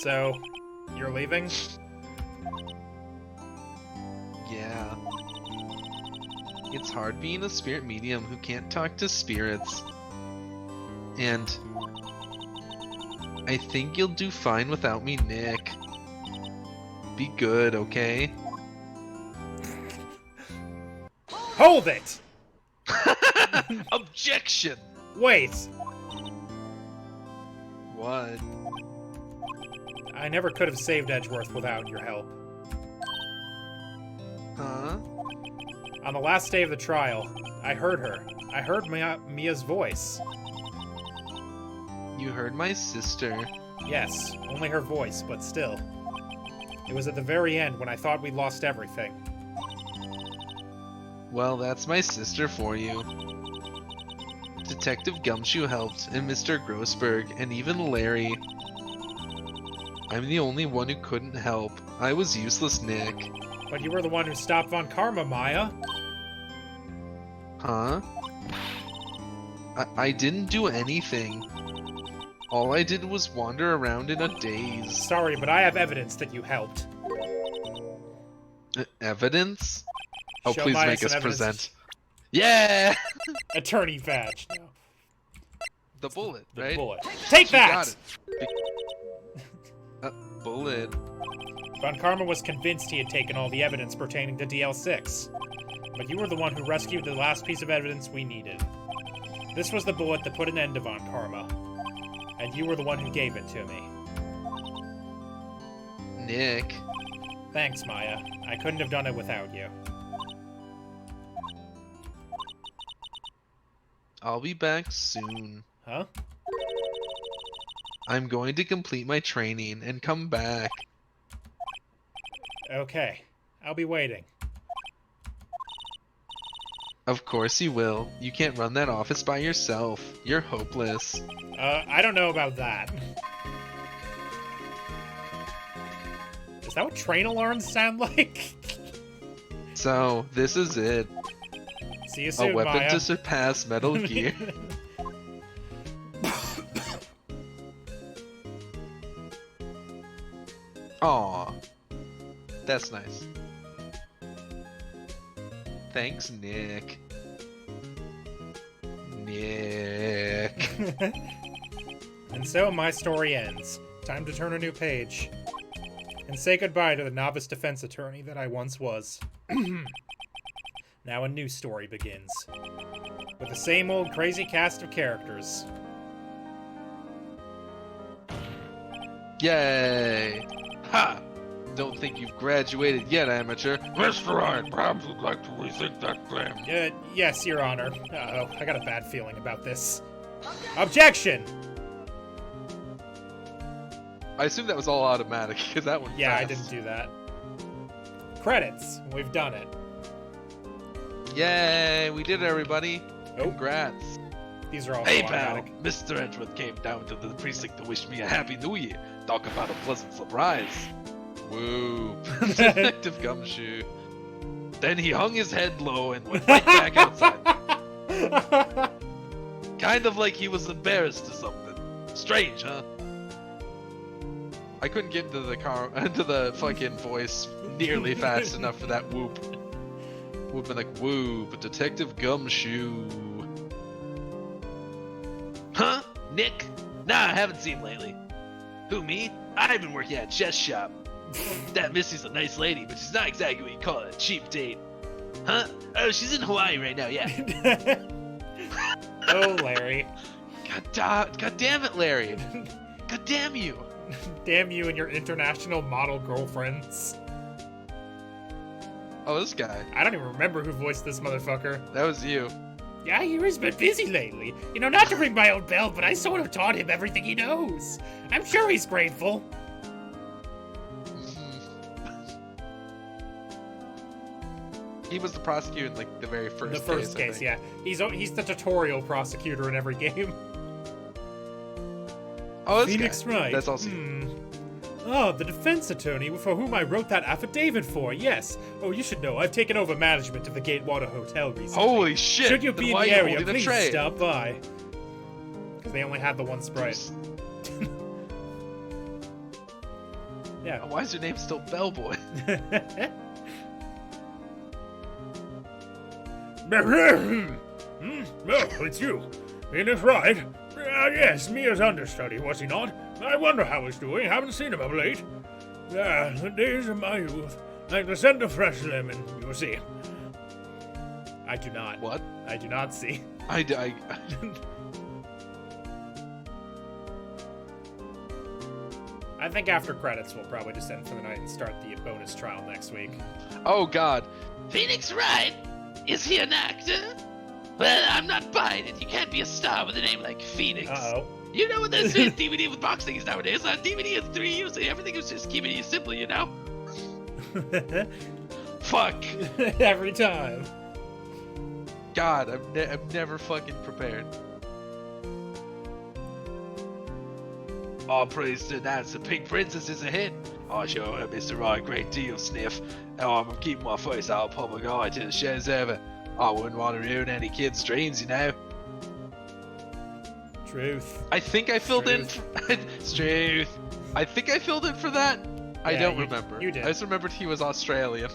So, you're leaving? Yeah. It's hard being a spirit medium who can't talk to spirits. And I think you'll do fine without me, Nick. Be good, okay? Hold it! Objection! Wait! What? I never could have saved Edgeworth without your help. Huh? On the last day of the trial, I heard her. I heard Mia's voice. You heard my sister. Yes, only her voice, but still. It was at the very end when I thought we'd lost everything. Well, that's my sister for you. Detective Gumshoe helped, and Mr. Grossberg, and even Larry. I'm the only one who couldn't help. I was useless, Nick. But you were the one who stopped Von Karma, Maya. Huh? I didn't do anything. All I did was wander around in a daze. Sorry, but I have evidence that you helped. Evidence? Oh, Show please Maya make some us evidence. present. Yeah! Attorney badge. No. The bullet, The right? bullet. Take She that! got it. Bullet. Von Karma was convinced he had taken all the evidence pertaining to DL6. But you were the one who rescued the last piece of evidence we needed. This was the bullet that put an end to Von Karma. And you were the one who gave it to me. Nick. Thanks, Maya. I couldn't have done it without you. I'll be back soon. Huh? I'm going to complete my training and come back. Okay. I'll be waiting. Of course you will. You can't run that office by yourself. You're hopeless. I don't know about that. Is that what train alarms sound like? So, this is it. See you soon, A weapon Maya. to surpass Metal Gear. Aw. That's nice. Thanks, Nick. Nick. And so my story ends. Time to turn a new page. And say goodbye to the novice defense attorney that I once was. Now a new story begins. With the same old crazy cast of characters. Yay! Ha! Don't think you've graduated yet, amateur. Mr. Wright, perhaps you'd like to rethink that claim. Yes, Your Honor. Uh-oh, I got a bad feeling about this. Objection! I assume that was all automatic, because that one Yeah, I passed. didn't do that. Credits. We've done it. Yay! We did it, everybody. Oh. Congrats. These are all Hey, pal. automatic. Mr. Edgeworth came down to the precinct to wish me a happy new year. Talk about a pleasant surprise. Woo. Detective Gumshoe. Then he hung his head low and went right back outside. Kind of like he was embarrassed or something. Strange, huh? I couldn't get into the fucking voice nearly fast enough for that whoop. Would have been like, woo, but Detective Gumshoe. Nick? Nah, I haven't seen him lately. Who, me? I've been working at a chess shop. That Missy's a nice lady, but she's not exactly what you call a cheap date. Huh? Oh, she's in Hawaii right now, yeah. Oh, Larry. God damn it, Larry. God damn you. Damn you and your international model girlfriends. Oh, this guy. I don't even remember who voiced this motherfucker. That was you. Yeah, he's been busy lately. You know, not to ring my own bell, but I sort of taught him everything he knows. I'm sure he's grateful. He was the prosecutor in, like, the very first case. The first case, yeah. He's the tutorial prosecutor in every game. Oh, this Phoenix guy. Wright. That's also you. Oh, the defense attorney for whom I wrote that affidavit for, yes. Oh, you should know, I've taken over management of the Gatewater Hotel recently. Holy shit! Should you Then be in why the are you area, holding a please tray? stop by. Because they only had the one Sprite. Yeah. Why is your name still Bellboy? Oh, it's you. Phoenix Wright? Yes, me as understudy, was he not? I wonder how he's doing. Haven't seen him of late. The days of my youth. Like the scent of fresh lemon, you see. I do not. What? I do not see. I I think after credits, we'll probably just end for the night and start the bonus trial next week. Oh, God. Phoenix Wright? Is he an actor? Well, I'm not buying it. You can't be a star with a name like Phoenix. Uh-oh. You know what this is DVD with box things nowadays. On DVD, it's 3 years. Everything is just keeping it simple, you know? Fuck. Every time. God, I'm never fucking prepared. All praise to that. The Pink Princess is a hit. I sure heard Mr. Wright a great deal, Sniff. Now I'm keeping my face out of public eye till the show's over. I wouldn't want to ruin any kid's dreams, you know. Truth. I think I filled in. It's truth. I think I filled in for that. I Yeah, don't you- remember. you did. I just remembered he was Australian.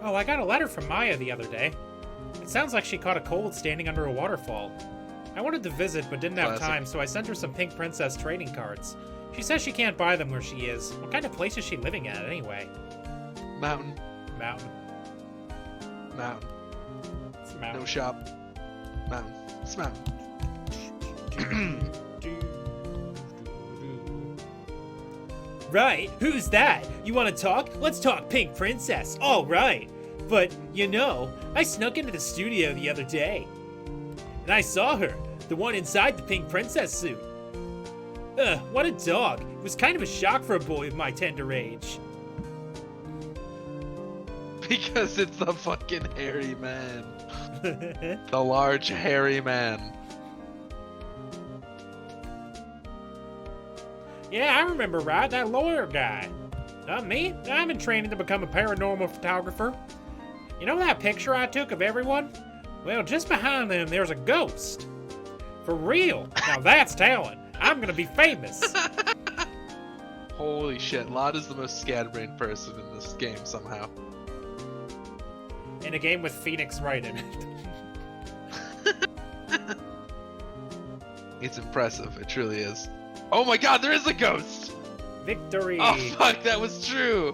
Oh, I got a letter from Maya the other day. It sounds like she caught a cold standing under a waterfall. I wanted to visit but didn't have Classic. time, so I sent her some Pink Princess trading cards. She says she can't buy them where she is. What kind of place is she living at anyway? Mountain. Mountain. Mountain. It's a mountain. No shop. Mountain. It's mountain. Right, who's that? You want to talk? Let's talk Pink Princess. All right. But, you know, I snuck into the studio the other day. And I saw her, the one inside the Pink Princess suit. What a dog. It was kind of a shock for a boy of my tender age. Because it's the fucking hairy man. The large hairy man. Yeah, I remember, right? That lawyer guy. Not me. I'm in training to become a paranormal photographer. You know that picture I took of everyone? Well, just behind them, there's a ghost. For real. Now that's talent. I'm gonna be famous. Holy shit, Lada's the most scatterbrained person in this game somehow. In a game with Phoenix Wright in it. It's impressive, it truly is. Oh my god, there is a ghost! Victory. Oh fuck, that was true!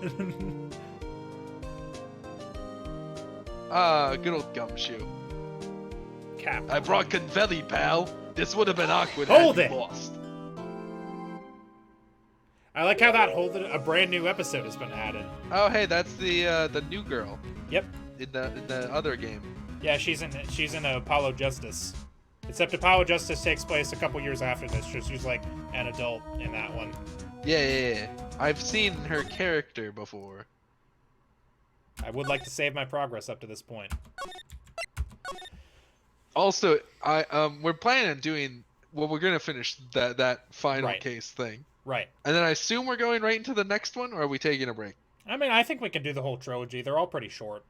Good old gumshoe. Cap. I brought confetti, pal. This would have been awkward Hold had it. you lost. I like how that a brand new episode has been added. Oh hey, that's the new girl Yep. in the other game. Yeah, she's in Apollo Justice. Except Apollo Justice takes place a couple years after this. She's like an adult in that one. Yeah. I've seen her character before. I would like to save my progress up to this point. Also, we're planning on doing. Well, we're gonna finish that final Right. case thing, Right. and then I assume we're going right into the next one, or are we taking a break? I mean, I think we can do the whole trilogy. They're all pretty short.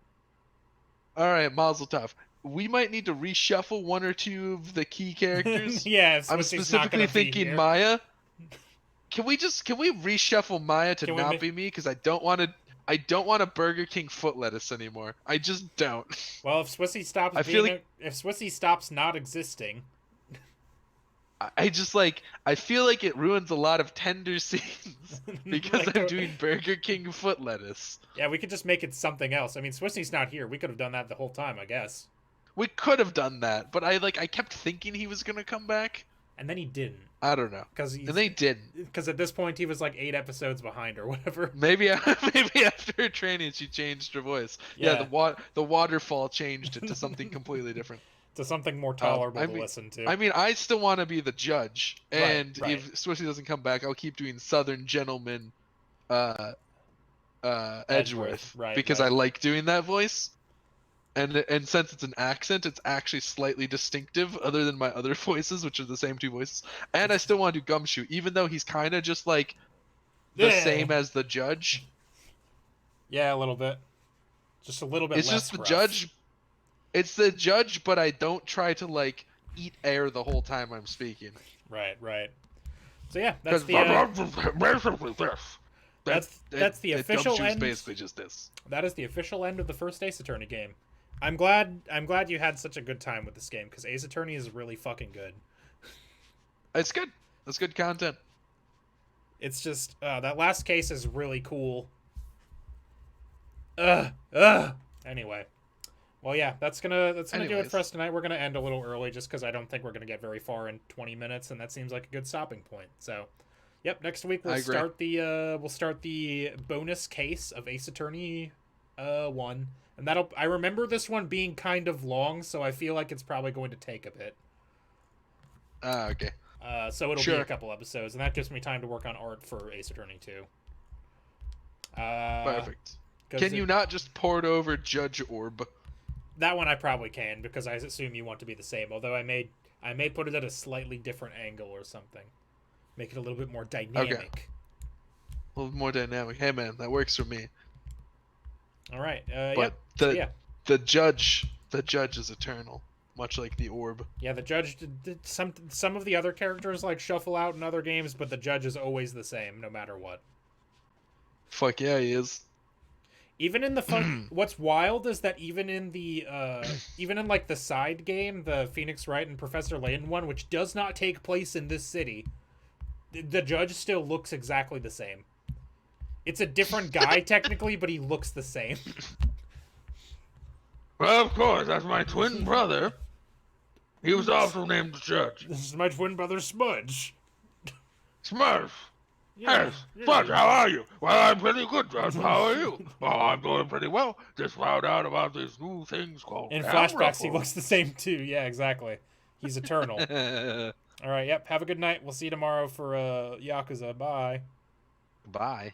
All right, Mazel Tov. We might need to reshuffle one or two of the key characters. Yeah, I'm Swissy's not specifically gonna be thinking here. Maya. Can we reshuffle Maya to Can we not be me? Because I don't want to. I don't want a Burger King foot lettuce anymore. I just don't. Well, if Swissy stops I feel if Swissy stops not existing, I just like I feel like it ruins a lot of tender scenes because Like I'm a- doing Burger King foot lettuce. yeah, we could just make it something else. I mean, Swissy's not here. We could have done that the whole time, I guess. We could have done that, but I kept thinking he was gonna come back. And then he didn't, I don't know. because And they didn't. at this point he was like 8 episodes behind or whatever. Maybe maybe after her training she changed her voice. Yeah, the waterfall changed it to something completely different. To something more tolerable I to mean- listen to. I mean, I still want to be the judge, Right, and right. if Swissy doesn't come back, I'll keep doing Southern Gentleman, Edgeworth, right, because right. I like doing that voice, and since it's an accent, it's actually slightly distinctive, other than my other voices, which are the same two voices. And I still want to do Gumshoe, even though he's kind of just like the Yeah. same as the judge. Yeah, a little bit. Just a little bit It's less just the gruff. judge. It's the judge, but I don't try to like eat air the whole time I'm speaking. Right, right. So yeah, that's Because the Basically this. that's the official Gumshoe's end. basically just this. That is the official end of the first Ace Attorney game. I'm glad you had such a good time with this game, because Ace Attorney is really fucking good. It's good. It's good content. It's just that last case is really cool. Anyway, well, yeah, that's gonna do it Anyways. for us tonight. We're gonna end a little early just because I don't think we're gonna get very far in 20 minutes, and that seems like a good stopping point. So, yep, next week I agree. we'll start the bonus case of Ace Attorney 1, and I remember this one being kind of long, so I feel like it's probably going to take a bit. Okay. So it'll be Sure. a couple episodes, and that gives me time to work on art for Ace Attorney 2. Perfect. 'Cause Can you not just port over Judge Orb? That one I probably can, because I assume you want to be the same. Although I may put it at a slightly different angle or something, make it a little bit more dynamic. A little more dynamic. Hey man, that works for me. All right. But Yep. So, yeah, the judge is eternal, much like the orb. yeah. The judge did some of the other characters like shuffle out in other games, but the judge is always the same, no matter what. Fuck yeah, he is. Even in the fun, what's wild is that even in the even in like the side game, the Phoenix Wright and Professor Layton one, which does not take place in this city, the judge still looks exactly the same. It's a different guy technically, but he looks the same. Well, of course, that's my twin brother. He was also named the judge. This is my twin brother Smudge. Smurf. Yeah, Yes, Smudge, how are you? Well, I'm pretty good, Judge. How are you? Oh, I'm doing pretty well. Just found out about these new things called In camera flashbacks, he phones. looks the same too. Yeah, exactly. He's eternal. All right. Yep. Have a good night. We'll see you tomorrow for Yakuza. Bye. Bye.